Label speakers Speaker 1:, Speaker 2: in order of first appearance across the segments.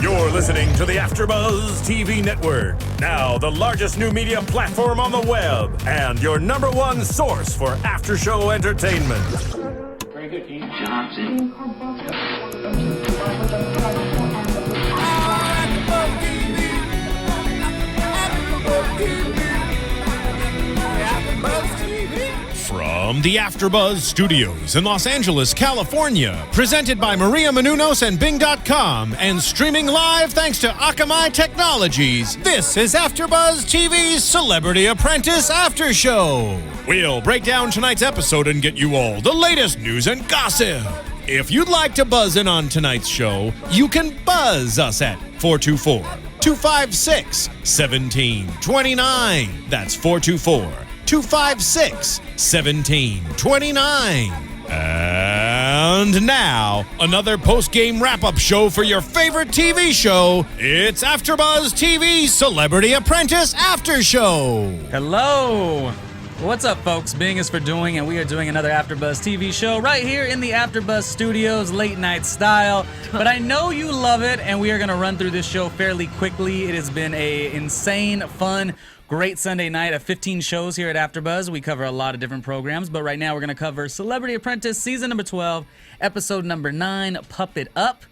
Speaker 1: You're listening to the AFTERBUZZ TV Network, now the largest new media platform on the web, and your #1 source for after-show entertainment.
Speaker 2: Very good, King Johnson.
Speaker 3: From the AfterBuzz Studios in Los Angeles, California, presented by Maria Menounos and Bing.com, and streaming live thanks to Akamai Technologies, this is AfterBuzz TV's Celebrity Apprentice After Show. We'll break down tonight's episode and get you all the latest news and gossip. If you'd like to buzz in on tonight's show, you can buzz us at 424-256-1729. That's 424-256-1729. And now, another post-game wrap-up show for your favorite TV show. It's AfterBuzz TV Celebrity Apprentice After Show.
Speaker 4: Hello. What's up, folks? Bing is for doing, and we are doing another AfterBuzz TV show right here in the AfterBuzz Studios, late night style. But I know you love it, and we are going to run through this show fairly quickly. It has been a insane, fun, great Sunday night of 15 shows here at AfterBuzz. We cover a lot of different programs, but right now we're going to cover Celebrity Apprentice season number 12, episode number 9, Puppet Up.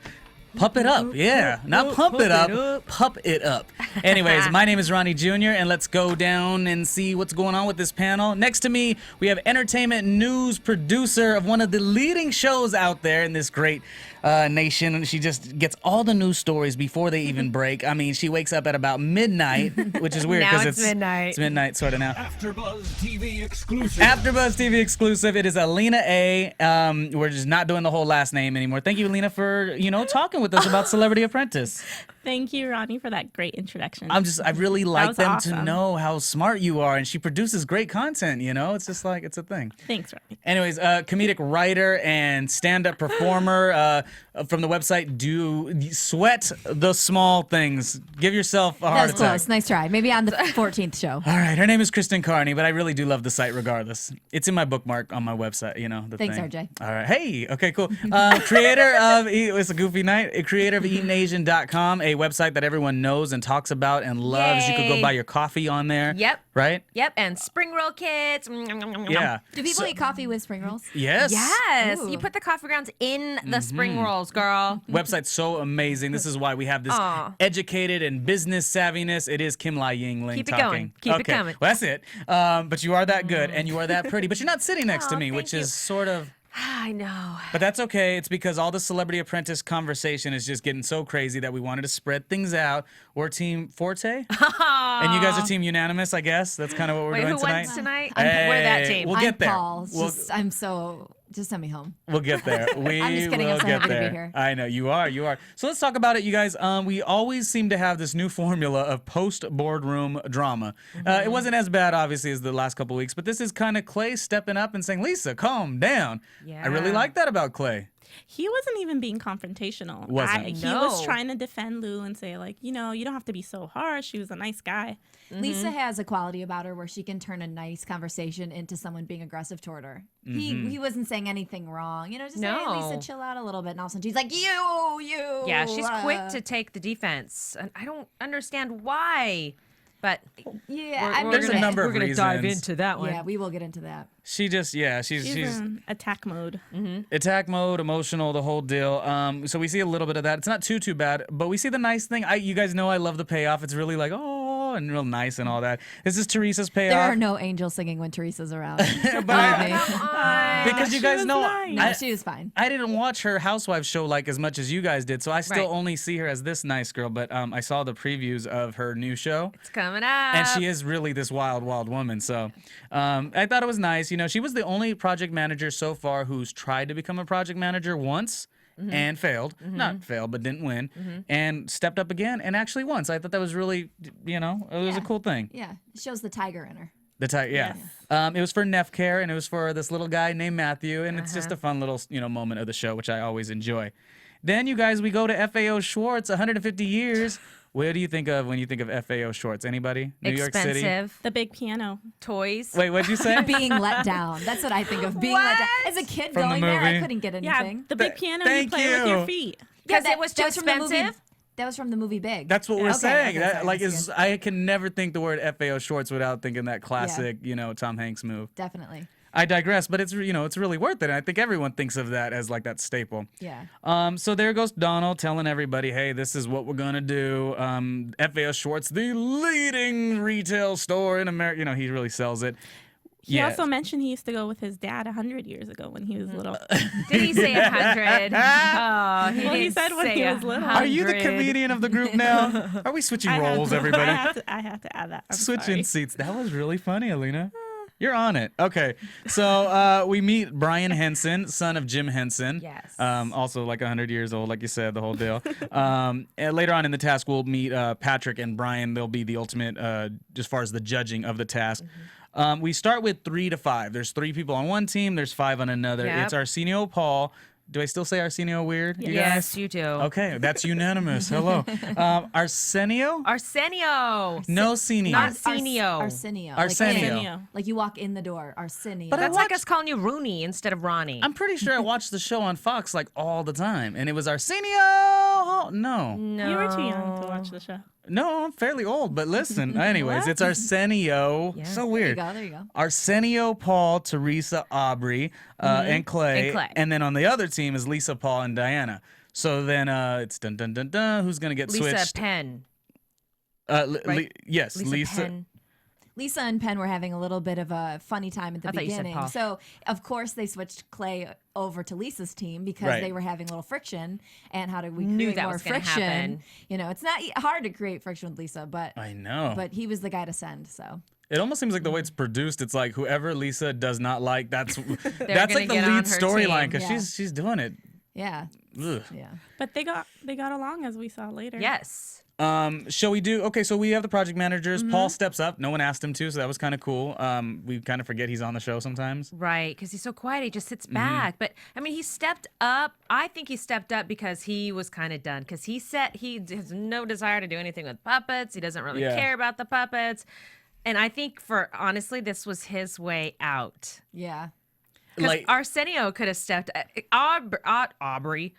Speaker 4: Pup it up, yeah. Not pump it up, pup it up. Anyways, my name is Ronnie Jr., and let's go down and see what's going on with this panel. Next to me, we have entertainment news producer of one of the leading shows out there in this great nation. She just gets all the news stories before they even break. I mean, she wakes up at about midnight, which is weird because
Speaker 5: it's midnight.
Speaker 4: It's midnight sort of now.
Speaker 1: AfterBuzz TV exclusive.
Speaker 4: AfterBuzz TV exclusive. It is Alina A. We're just not doing the whole last name anymore. Thank you, Alina, for talking with us about Celebrity Apprentice.
Speaker 5: Thank you, Ronnie, for that great introduction.
Speaker 4: I really like them
Speaker 5: awesome.
Speaker 4: to know how smart you are, and she produces great content. It's just like it's a thing.
Speaker 5: Thanks, Ronnie.
Speaker 4: Anyways, comedic writer and stand-up performer from the website Do Sweat the Small Things. Give yourself a heart
Speaker 6: That was
Speaker 4: attack.
Speaker 6: close. Nice try. Maybe on the 14th show.
Speaker 4: All right, her name is Kristen Carney, but I really do love the site regardless. It's in my bookmark on my website, the
Speaker 6: Thanks,
Speaker 4: thing.
Speaker 6: RJ.
Speaker 4: All right, hey, okay, cool. Creator of, it's a goofy night, creator of EatinAsian.com, a website that everyone knows and talks about and loves. You could go
Speaker 7: Yay.
Speaker 4: buy your coffee on there.
Speaker 7: Yep.
Speaker 4: Right?
Speaker 7: Yep, and spring roll kits.
Speaker 4: Yeah.
Speaker 6: Do people eat coffee with spring rolls?
Speaker 4: Yes.
Speaker 7: Yes,
Speaker 6: Ooh.
Speaker 7: you put the coffee grounds in the spring rolls, girl.
Speaker 4: Website's so amazing. This is why we have this
Speaker 7: Aw.
Speaker 4: educated and business savviness. It is Kimlai Yingling
Speaker 7: Keep it
Speaker 4: talking.
Speaker 7: going. Keep it
Speaker 4: Okay.
Speaker 7: coming.
Speaker 4: Well, that's it. But you are that good and you are that pretty. But you're not sitting next to me,
Speaker 7: thank
Speaker 4: which
Speaker 7: you.
Speaker 4: is sort of...
Speaker 7: I know.
Speaker 4: But that's okay. It's because all the Celebrity Apprentice conversation is just getting so crazy that we wanted to spread things out. We're Team Forte, and you guys are Team Unanimous, I guess. That's kind of what we're
Speaker 7: Wait,
Speaker 4: doing
Speaker 7: who
Speaker 4: tonight.
Speaker 7: wins tonight?
Speaker 4: Hey,
Speaker 7: We're that team.
Speaker 4: We'll
Speaker 6: I'm
Speaker 4: get there.
Speaker 6: Paul.
Speaker 4: We'll,
Speaker 6: Just send me home.
Speaker 4: we'll get there. We
Speaker 6: I'm just kidding.
Speaker 4: will
Speaker 6: I'm so
Speaker 4: get
Speaker 6: happy to be
Speaker 4: there.
Speaker 6: here.
Speaker 4: I know you are. You are. So let's talk about it, you guys. We always seem to have this new formula of post-boardroom drama. It wasn't as bad, obviously, as the last couple weeks, but this is kind of Clay stepping up and saying, "Lisa, calm down." I really
Speaker 7: Yeah.
Speaker 4: like that about Clay.
Speaker 5: He wasn't even being confrontational.
Speaker 4: Wasn't.
Speaker 5: He
Speaker 7: No.
Speaker 5: was trying to defend Lou and say, you don't have to be so harsh. He was a nice guy.
Speaker 6: Lisa has a quality about her where she can turn a nice conversation into someone being aggressive toward her. He wasn't saying anything wrong. Just
Speaker 7: No.
Speaker 6: hey, Lisa, chill out a little bit. And all of a sudden she's like, you.
Speaker 7: Yeah, she's quick to take the defense, and I don't understand why. But
Speaker 6: Yeah,
Speaker 7: We're-
Speaker 4: There's a number of
Speaker 8: We're going to
Speaker 4: reasons.
Speaker 8: dive into that one.
Speaker 6: Yeah, we will get into that.
Speaker 4: She just,
Speaker 5: She's
Speaker 4: she's
Speaker 5: in attack mode.
Speaker 4: attack mode, emotional, the whole deal. So we see a little bit of that. It's not too bad, but we see the nice thing. You guys know I love the payoff. It's really like, oh, and real nice and all that. This is Teresa's payoff.
Speaker 6: There are no angels singing when Teresa's around.
Speaker 4: But
Speaker 6: Believe me.
Speaker 4: because you guys
Speaker 5: was
Speaker 4: know,
Speaker 5: nice.
Speaker 6: No, she was fine.
Speaker 4: I didn't watch her Housewives show like as much as you guys did, so I still
Speaker 7: Right.
Speaker 4: only see her as this nice girl. But I saw the previews of her new show.
Speaker 7: it's coming up.
Speaker 4: And she is really this wild, wild woman. So I thought it was nice. She was the only project manager so far who's tried to become a project manager once and failed. Not failed, but didn't win. And stepped up again and actually once. I thought that was really, it was a cool thing.
Speaker 6: Yeah, it shows the tiger in her.
Speaker 4: The yeah. It was for Neff Care, and it was for this little guy named Matthew, and it's just a fun little, moment of the show, which I always enjoy. Then, you guys, we go to FAO Schwarz, 150 years. What do you think of when you think of FAO Schwarz? Anybody? New York City?
Speaker 7: Expensive
Speaker 5: The big piano.
Speaker 7: toys.
Speaker 4: Wait, what'd you say?
Speaker 6: Being let down. That's what I think of. Being let down. As a kid
Speaker 4: From the
Speaker 6: going there,
Speaker 4: movie.
Speaker 6: I couldn't get
Speaker 5: Yeah,
Speaker 6: anything.
Speaker 5: the big piano
Speaker 4: thank
Speaker 5: you play with
Speaker 4: you.
Speaker 5: your feet.
Speaker 7: Because
Speaker 6: Yeah,
Speaker 7: it was too
Speaker 6: that was from the movie.
Speaker 7: expensive.
Speaker 6: That was from the movie Big.
Speaker 4: That's what we're saying.
Speaker 6: Okay, sorry, that's good.
Speaker 4: I can never think the word FAO Schwarz without thinking that classic, Tom Hanks move.
Speaker 6: Definitely.
Speaker 4: I digress, but it's really worth it. And I think everyone thinks of that as like that staple.
Speaker 6: Yeah.
Speaker 4: So there goes Donald telling everybody, hey, this is what we're gonna do. FAO Schwarz, the leading retail store in America. He really sells it.
Speaker 5: He also mentioned he used to go with his dad 100 years ago when he was little.
Speaker 7: Did he say 100? Oh,
Speaker 5: He said when he was little.
Speaker 4: Are you the comedian of the group now? Are we switching roles, everybody?
Speaker 5: I have to add that. I'm
Speaker 4: Switching
Speaker 5: sorry.
Speaker 4: seats. That was really funny, Alina. You're on it. Okay. So we meet Brian Henson, son of Jim Henson.
Speaker 7: Yes.
Speaker 4: Also like 100 years old, like you said, the whole deal. And later on in the task, we'll meet Patrick and Brian. They'll be the ultimate as far as the judging of the task. We start with 3 to 5. There's 3 people on one team. There's 5 on another.
Speaker 7: Yep.
Speaker 4: It's Arsenio Do I still say Arsenio weird? You
Speaker 7: Yes,
Speaker 4: guys?
Speaker 7: you do.
Speaker 4: Okay, that's unanimous. Hello. Arsenio?
Speaker 7: Arsenio.
Speaker 4: No, Senio.
Speaker 7: Arsenio.
Speaker 6: Arsenio.
Speaker 4: Arsenio.
Speaker 6: Like you walk in the door. Arsenio.
Speaker 4: But
Speaker 7: That's like us calling you Rooney instead of Ronnie.
Speaker 4: I'm pretty sure I watched the show on Fox like all the time, and it was Arsenio. No,
Speaker 7: No.
Speaker 5: You were too young to watch the show.
Speaker 4: no, I'm fairly old. But listen, anyways, it's Arsenio.
Speaker 7: Yeah.
Speaker 4: So weird.
Speaker 6: There you go.
Speaker 4: Arsenio, Paul, Teresa, Aubrey, and Clay,
Speaker 7: And Clay.
Speaker 4: and then on the other team is Lisa, Paul, and Diana. So then it's dun dun dun dun. Who's gonna get
Speaker 7: Lisa
Speaker 4: switched?
Speaker 7: Penn.
Speaker 4: Right? Yes, Lisa.
Speaker 7: Penn.
Speaker 6: Lisa and Penn were having a little bit of a funny time at the
Speaker 7: I thought you said
Speaker 6: beginning.
Speaker 7: Paul.
Speaker 6: So, of course, they switched Clay over to Lisa's team because
Speaker 4: Right.
Speaker 6: they were having a little friction. And how do we
Speaker 7: Knew
Speaker 6: create
Speaker 7: that
Speaker 6: more
Speaker 7: was gonna
Speaker 6: friction?
Speaker 7: happen.
Speaker 6: It's not hard to create friction with Lisa, but
Speaker 4: I know.
Speaker 6: but he was the guy to send. So
Speaker 4: It almost seems like the way it's produced, it's like whoever Lisa does not like, that's
Speaker 7: gonna
Speaker 4: like the
Speaker 7: get on
Speaker 4: lead
Speaker 7: her
Speaker 4: storyline
Speaker 7: team.
Speaker 4: because
Speaker 6: Yeah.
Speaker 4: she's doing it.
Speaker 6: yeah,
Speaker 4: Ugh.
Speaker 6: yeah.
Speaker 5: But they got along, as we saw later.
Speaker 7: Yes.
Speaker 4: Shall we do? Okay, so we have the project managers. Paul steps up. No one asked him to, so that was kind of cool. We kind of forget he's on the show sometimes.
Speaker 7: Right, because he's so quiet. He just
Speaker 4: Mm-hmm.
Speaker 7: sits back. But, I mean, he stepped up. I think he stepped up because he was kind of done. Because he has no desire to do anything with puppets. He doesn't really
Speaker 4: Yeah.
Speaker 7: care about the puppets. And I think, this was his way out.
Speaker 6: Yeah.
Speaker 7: Because
Speaker 4: Like-
Speaker 7: Arsenio could have stepped Aubrey.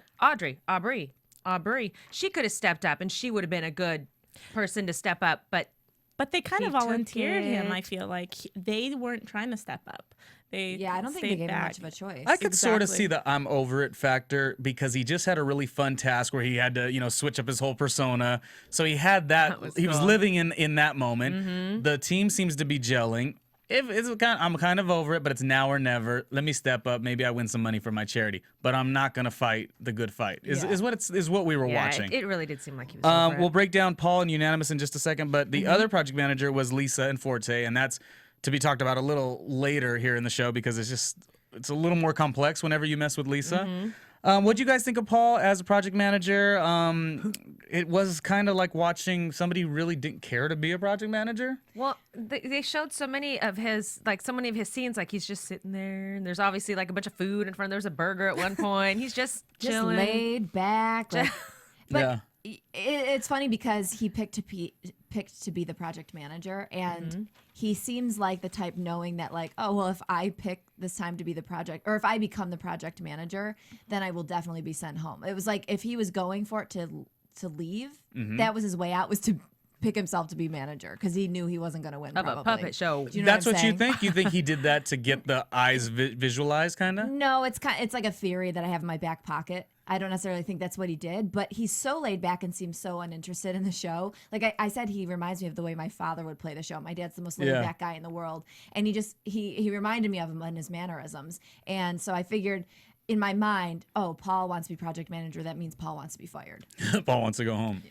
Speaker 7: She could have stepped up, and she would have been a good person to step up. But
Speaker 5: But they kind
Speaker 7: He
Speaker 5: of
Speaker 7: took
Speaker 5: volunteered him,
Speaker 7: it.
Speaker 5: I feel like. they weren't trying to step up.
Speaker 6: Yeah, I don't think they
Speaker 5: stayed
Speaker 6: gave him
Speaker 5: back.
Speaker 6: much of a choice.
Speaker 4: I could sort of
Speaker 5: Exactly.
Speaker 4: see the I'm over it factor because he just had a really fun task where he had to, switch up his whole persona. So he had that. He was
Speaker 7: cool.
Speaker 4: living in that moment. The team seems to be gelling. I'm kind of over it, but it's now or never. Let me step up. Maybe I win some money for my charity, but I'm not gonna fight the good fight. Is what we were watching.
Speaker 7: it really did seem like he was over it.
Speaker 4: We'll break down Paul and unanimous in just a second, but the other project manager was Lisa and Forte, and that's to be talked about a little later here in the show because it's a little more complex whenever you mess with Lisa. What do you guys think of Paul as a project manager? It was kind of like watching somebody who really didn't care to be a project manager.
Speaker 7: Well, they showed so many of his scenes, like he's just sitting there, and there's obviously like a bunch of food in front. There's a burger at one point. He's just
Speaker 6: Just
Speaker 7: chilling.
Speaker 6: laid back. But
Speaker 4: Yeah.
Speaker 6: it's funny because he picked to be the project manager, and he seems like the type knowing that like, oh well, if I pick this time to be the project, or if I become the project manager, then I will definitely be sent home. It was like if he was going for it to leave, that was his way out, was to pick himself to be manager because he knew he wasn't going to win
Speaker 7: Of
Speaker 6: probably.
Speaker 7: a puppet show.
Speaker 6: Do you know
Speaker 4: That's
Speaker 6: what
Speaker 4: what
Speaker 6: I'm
Speaker 4: you
Speaker 6: saying?
Speaker 4: think? You think he did that to get the eyes visualized, kind of?
Speaker 6: No, it's like a theory that I have in my back pocket. I don't necessarily think that's what he did, but he's so laid back and seems so uninterested in the show. Like I said, he reminds me of the way my father would play the show. My dad's the most laid back guy in the world, and he reminded me of him in his mannerisms. And so I figured in my mind, oh, Paul wants to be project manager. That means Paul wants to be fired.
Speaker 4: Paul wants to go home.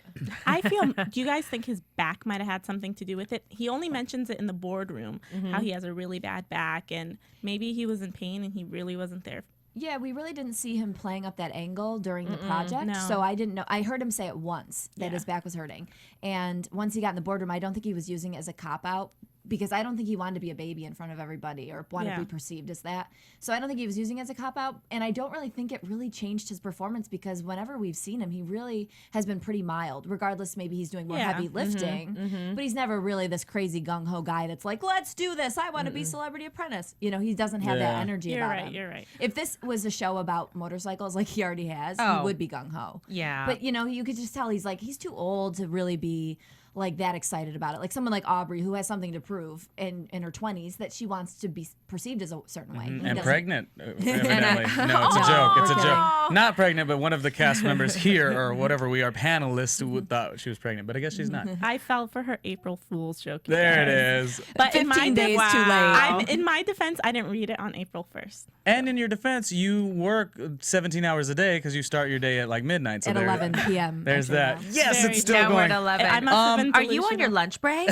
Speaker 5: I feel, do you guys think his back might have had something to do with it? He only mentions it in the boardroom, how he has a really bad back, and maybe he was in pain and he really wasn't there.
Speaker 6: Yeah, we really didn't see him playing up that angle during the project.
Speaker 5: No.
Speaker 6: So I didn't know. I heard him say it once that his back was hurting. And once he got in the boardroom, I don't think he was using it as a cop-out because I don't think he wanted to be a baby in front of everybody or want to be perceived as that. So I don't think he was using it as a cop-out, and I don't really think it really changed his performance because whenever we've seen him, he really has been pretty mild, regardless maybe he's doing more heavy lifting, but he's never really this crazy gung-ho guy that's like, let's do this, I want to be Celebrity Apprentice. You know, he doesn't have that energy about him.
Speaker 5: You're right.
Speaker 6: If this was a show about motorcycles like he already has, he would be gung-ho.
Speaker 7: Yeah.
Speaker 6: But, you know, you could just tell he's too old to really be like that excited about it. Like someone like Aubrey who has something to prove in her 20s that she wants to be perceived as a certain way.
Speaker 4: And pregnant, evidently. No, it's a joke. It's a joke. Not pregnant, but one of the cast members here, or whatever we are, panelists who thought she was pregnant, but I guess she's not.
Speaker 5: I fell for her April Fool's joke.
Speaker 4: There it is.
Speaker 5: But
Speaker 6: 15 days too late.
Speaker 5: In my defense, I didn't read it on April 1st.
Speaker 4: And in your defense, you work 17 hours a day because you start your day at like midnight. So
Speaker 6: at 11 p.m.
Speaker 4: There's that. Yes,
Speaker 5: Very
Speaker 4: it's still
Speaker 7: Now we're
Speaker 4: going.
Speaker 7: at 11.
Speaker 5: I must have been
Speaker 7: Are you on your
Speaker 5: delusional.
Speaker 7: lunch break?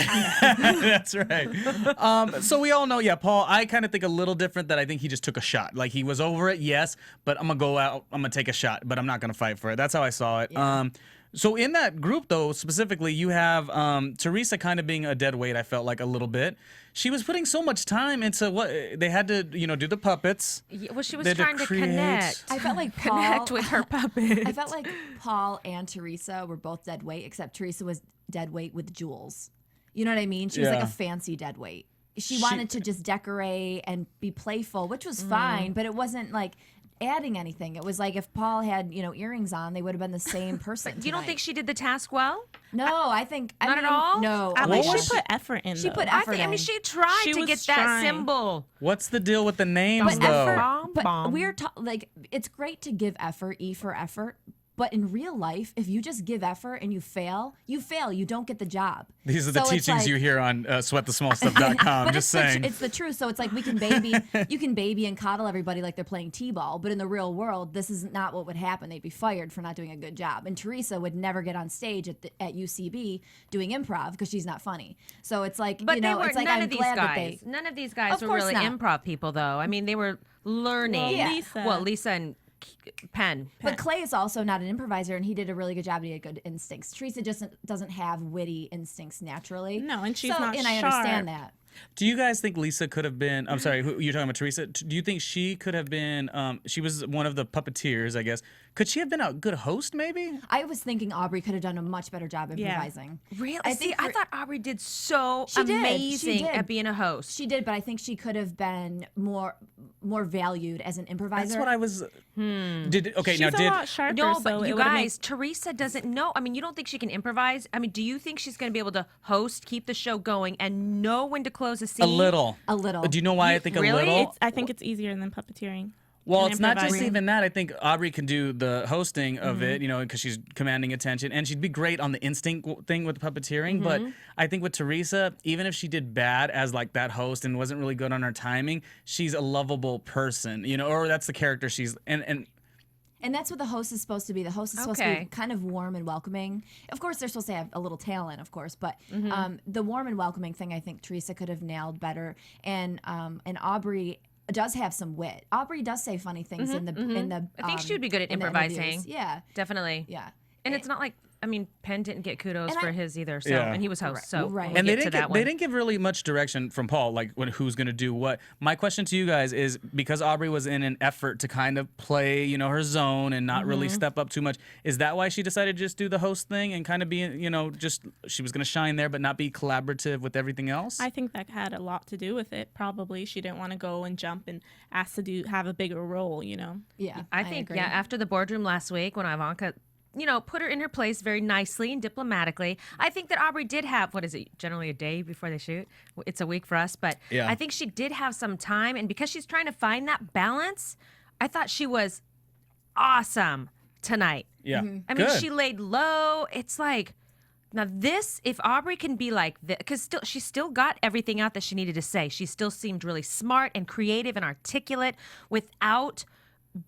Speaker 4: That's right. So we all know, Paul, I kind of think a little different that I think he just took a shot. Like he was over it, yes, but I'm going to go out, I'm going to take a shot, but I'm not going to fight for it. That's how I saw it.
Speaker 6: Yeah.
Speaker 4: So in that group, though, specifically, you have Teresa kind of being a dead weight, I felt like a little bit. She was putting so much time into what they had to, do the puppets.
Speaker 7: Yeah, well, she was
Speaker 4: They had to
Speaker 7: trying to
Speaker 4: create-
Speaker 7: connect.
Speaker 6: I felt like Paul,
Speaker 7: Connect with her puppet.
Speaker 6: I felt like Paul and Teresa were both dead weight, except Teresa was dead weight with jewels. You know what I mean? She was like
Speaker 4: Yeah.
Speaker 6: a fancy dead weight. She wanted to just decorate and be playful, which was fine, but it wasn't like adding anything. It was like if Paul had, earrings on, they would have been the same person.
Speaker 7: You don't think she did the task well?
Speaker 6: No, I think
Speaker 7: Not at all?
Speaker 6: No,
Speaker 5: At
Speaker 6: I
Speaker 5: least
Speaker 6: mean,
Speaker 5: she put effort in.
Speaker 6: she
Speaker 5: though.
Speaker 6: put
Speaker 7: I
Speaker 6: effort
Speaker 7: think. I mean,
Speaker 6: in.
Speaker 7: she tried
Speaker 5: She
Speaker 7: to
Speaker 5: was
Speaker 7: get that
Speaker 5: trying.
Speaker 7: symbol.
Speaker 4: What's the deal with the names,
Speaker 6: But
Speaker 4: though?
Speaker 6: effort, but we're like, it's great to give effort, E for effort. But in real life, if you just give effort and you fail. You don't get the job.
Speaker 4: These are the
Speaker 6: So it's
Speaker 4: teachings
Speaker 6: like-
Speaker 4: you hear on sweatthesmallstuff.com.
Speaker 6: But
Speaker 4: Just
Speaker 6: it's
Speaker 4: saying.
Speaker 6: it's the truth. So it's like you can baby and coddle everybody like they're playing t-ball. But in the real world, this is not what would happen. They'd be fired for not doing a good job. And Teresa would never get on stage at UCB doing improv because she's not funny. So it's like,
Speaker 7: But they were
Speaker 6: it's like
Speaker 7: none
Speaker 6: I'm
Speaker 7: of these
Speaker 6: glad that
Speaker 7: guys.
Speaker 6: they.
Speaker 7: None of these guys
Speaker 6: Of
Speaker 7: were
Speaker 6: course
Speaker 7: really
Speaker 6: not.
Speaker 7: improv people, though. I mean, they were learning.
Speaker 5: Well,
Speaker 7: Lisa and Penn.
Speaker 6: But Clay is also not an improviser, and he did a really good job. He had good instincts. Teresa just doesn't have witty instincts naturally.
Speaker 5: No, and she's
Speaker 6: So-
Speaker 5: not
Speaker 6: and I
Speaker 5: sharp.
Speaker 6: understand that.
Speaker 4: Do you guys think Lisa could have been? I'm sorry, you're talking about Teresa. Do you think she could have been? She was one of the puppeteers, I guess. Could she have been a good host, maybe?
Speaker 6: I was thinking Aubrey could have done a much better job improvising.
Speaker 7: Really?
Speaker 6: I
Speaker 7: See,
Speaker 6: think
Speaker 7: I thought Aubrey did so
Speaker 6: She did. She
Speaker 7: amazing
Speaker 6: did.
Speaker 7: at being a host.
Speaker 6: She did, but I think she could have been more valued as an improviser.
Speaker 4: That's what I was. Did okay
Speaker 5: She's
Speaker 4: now?
Speaker 5: a
Speaker 4: Did
Speaker 5: lot sharper.
Speaker 7: No,
Speaker 5: so
Speaker 7: but
Speaker 5: it
Speaker 7: you
Speaker 5: would've
Speaker 7: guys, Teresa doesn't know. I mean, you don't think she can improvise? I mean, do you think she's going to be able to host, keep the show going, and know when to close a scene?
Speaker 4: a little?
Speaker 6: A little.
Speaker 4: Do you know why I think
Speaker 7: Really?
Speaker 4: a little?
Speaker 5: I think it's easier than puppeteering.
Speaker 4: Well,
Speaker 5: and
Speaker 4: it's not just
Speaker 5: improvising.
Speaker 4: even that. I think Aubrey can do the hosting of it, because she's commanding attention, and she'd be great on the instinct thing with puppeteering. But I think with Teresa, even if she did bad as like that host and wasn't really good on her timing, she's a lovable person, or that's the character she's and
Speaker 6: And that's what the host is supposed to be. The host is supposed to
Speaker 7: Okay.
Speaker 6: be kind of warm and welcoming. Of course, they're supposed to have a little talent, of course, but the warm and welcoming thing, I think Teresa could have nailed better. And Aubrey does have some wit. Aubrey does say funny things in the.
Speaker 7: I think she would be good at
Speaker 6: in the
Speaker 7: improvising.
Speaker 6: interviews. Yeah,
Speaker 7: Definitely.
Speaker 6: yeah.
Speaker 7: And it's not like, I mean, Penn didn't get kudos
Speaker 6: And
Speaker 7: for
Speaker 6: I-
Speaker 7: his either. So,
Speaker 4: Yeah.
Speaker 7: and he was host. So,
Speaker 6: Right.
Speaker 7: we'll
Speaker 4: and
Speaker 7: get
Speaker 4: they
Speaker 7: to that
Speaker 4: they
Speaker 7: one.
Speaker 4: didn't give really much direction from Paul, like who's going to do what. My question to you guys is, because Aubrey was in an effort to kind of play, her zone and not really step up too much, is that why she decided to just do the host thing and kind of be, just she was going to shine there but not be collaborative with everything else?
Speaker 5: I think that had a lot to do with it. Probably she didn't want to go and jump and ask to have a bigger role.
Speaker 6: Yeah,
Speaker 7: I think,
Speaker 6: agree.
Speaker 7: yeah, after the boardroom last week when Ivanka, put her in her place very nicely and diplomatically, I think that Aubrey did have, what is it, generally a day before they shoot? It's a week for us, but
Speaker 4: Yeah.
Speaker 7: I think she did have some time. And because she's trying to find that balance, I thought she was awesome tonight.
Speaker 4: yeah.
Speaker 7: I mean,
Speaker 4: Good.
Speaker 7: she laid low. It's like, now this, if Aubrey can be like this, because she still got everything out that she needed to say. She still seemed really smart and creative and articulate without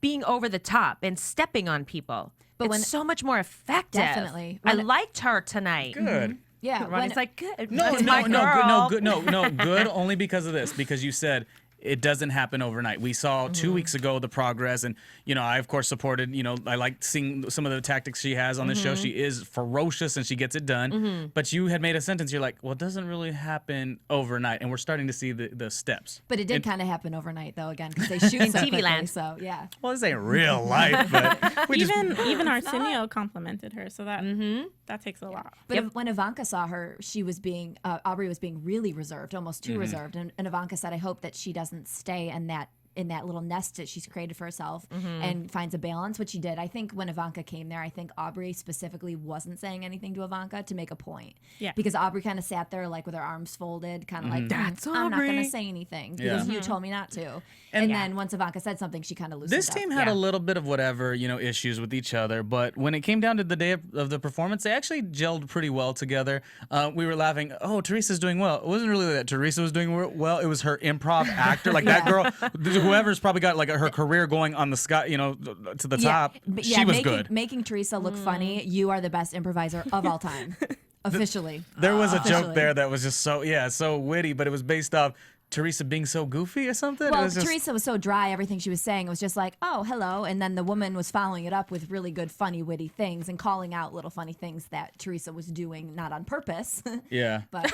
Speaker 7: being over the top and stepping on people.
Speaker 6: But
Speaker 7: It's
Speaker 6: when-
Speaker 7: so much more effective.
Speaker 6: Definitely.
Speaker 7: I
Speaker 6: When-
Speaker 7: liked her tonight.
Speaker 4: Good.
Speaker 6: Yeah,
Speaker 7: Ronnie's like, good.
Speaker 4: No,
Speaker 7: That's
Speaker 4: no,
Speaker 7: my
Speaker 4: no,
Speaker 7: girl.
Speaker 4: good, no, good only because of this. Because you said it doesn't happen overnight. We saw 2 weeks ago the progress, and I of course supported. I like seeing some of the tactics she has on the show. She is ferocious and she gets it done. But you had made a sentence. You're like, well, it doesn't really happen overnight, and we're starting to see the steps.
Speaker 6: But it did kind of happen overnight though, again, because they shoot
Speaker 7: In
Speaker 6: so
Speaker 7: TV
Speaker 6: quickly,
Speaker 7: land.
Speaker 6: So yeah.
Speaker 4: Well, this ain't real life, but we
Speaker 5: Even Arsenio complimented her, so that takes a lot.
Speaker 6: But when Ivanka saw her, she was being Aubrey was being really reserved, almost too reserved, and Ivanka said, "I hope that she doesn't stay in that little nest that she's created for herself and finds a balance," which she did. I think when Ivanka came there, I think Aubrey specifically wasn't saying anything to Ivanka to make a point.
Speaker 5: Yeah.
Speaker 6: Because Aubrey kind of sat there like with her arms folded, kind of like,
Speaker 7: That's
Speaker 6: I'm not going
Speaker 7: Aubrey."
Speaker 6: to say anything
Speaker 4: Yeah.
Speaker 6: because you told me not to. And then once Ivanka said something, she kind of loosened
Speaker 4: this
Speaker 6: up.
Speaker 4: team had a little bit of whatever, issues with each other, but when it came down to the day of the performance, they actually gelled pretty well together. We were laughing, oh, Teresa's doing well. It wasn't really that Teresa was doing well. It was her improv actor. Like that girl, whoever's probably got like her career going on the sky, to the top.
Speaker 6: But
Speaker 4: She was
Speaker 6: making,
Speaker 4: good.
Speaker 6: Making Teresa look funny, you are the best improviser of all time. Officially.
Speaker 4: There was a joke
Speaker 6: Officially.
Speaker 4: there that was just so witty, but it was based off Teresa being so goofy or something. It
Speaker 6: Well,
Speaker 4: was just,
Speaker 6: Teresa was so dry, everything she was saying was just like, oh, hello. And then the woman was following it up with really good, funny, witty things and calling out little funny things that Teresa was doing, not on purpose.
Speaker 4: yeah.
Speaker 6: But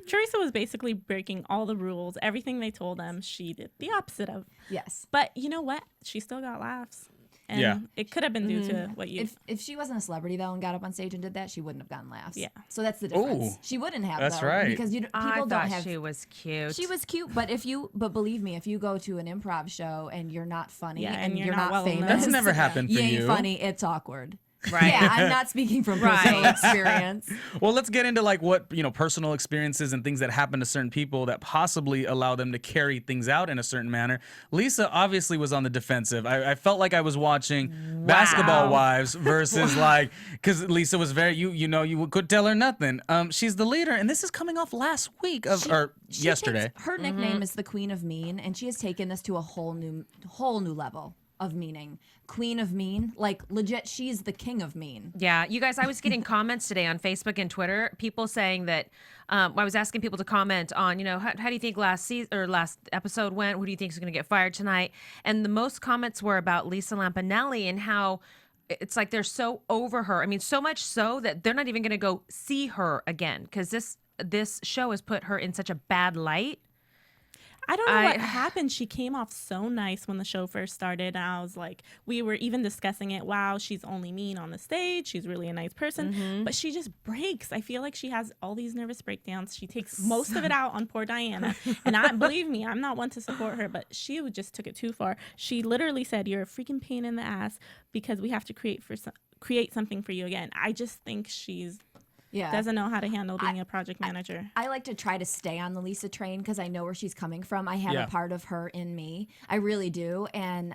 Speaker 5: Teresa was basically breaking all the rules. Everything they told them, she did the opposite of.
Speaker 6: yes.
Speaker 5: But you know what? She still got laughs. And
Speaker 4: Yeah.
Speaker 5: it could have been due to what you.
Speaker 6: If she wasn't a celebrity, though, and got up on stage and did that, she wouldn't have gotten laughs.
Speaker 5: Yeah.
Speaker 6: So that's the difference.
Speaker 4: Ooh.
Speaker 6: She wouldn't have,
Speaker 4: That's
Speaker 6: though.
Speaker 4: right.
Speaker 6: Because
Speaker 7: I
Speaker 6: people
Speaker 7: thought
Speaker 6: don't have...
Speaker 7: she was cute.
Speaker 6: She was cute, but but believe me, if you go to an improv show and you're not funny
Speaker 5: Yeah,
Speaker 6: and
Speaker 5: and
Speaker 6: you're
Speaker 5: you're
Speaker 6: not
Speaker 5: not well
Speaker 6: famous,
Speaker 5: known.
Speaker 4: That's never happened for
Speaker 6: you ain't
Speaker 4: you.
Speaker 6: funny, it's awkward.
Speaker 7: Right.
Speaker 6: Yeah, I'm not speaking from personal
Speaker 7: Right.
Speaker 6: experience.
Speaker 4: Well, let's get into like what, personal experiences and things that happen to certain people that possibly allow them to carry things out in a certain manner. Lisa obviously was on the defensive. I felt like I was watching Basketball Wives versus like, because Lisa was very, you could tell her nothing. She's the leader, and this is coming off last week or yesterday.
Speaker 6: Her nickname is the Queen of Mean, and she has taken this to a whole new level of meaning. Queen of Mean, like legit, she's the king of mean.
Speaker 7: Yeah, you guys, I was getting comments today on Facebook and Twitter, people saying that I was asking people to comment on, how do you think last episode went? Who do you think is going to get fired tonight? And the most comments were about Lisa Lampanelli and how it's like they're so over her. I mean, so much so that they're not even going to go see her again because this show has put her in such a bad light.
Speaker 5: I don't know what happened. She came off so nice when the show first started. And I was like, we were even discussing it. Wow, she's only mean on the stage. She's really a nice person. But she just breaks. I feel like she has all these nervous breakdowns. She takes most of it out on poor Diana. And believe me, I'm not one to support her, but she just took it too far. She literally said, you're a freaking pain in the ass because we have to create something for you again. I just think she's...
Speaker 6: Yeah.
Speaker 5: doesn't know how to handle being a project manager.
Speaker 6: I like to try to stay on the Lisa train because I know where she's coming from. I have
Speaker 4: Yeah.
Speaker 6: a part of her in me. I really do. And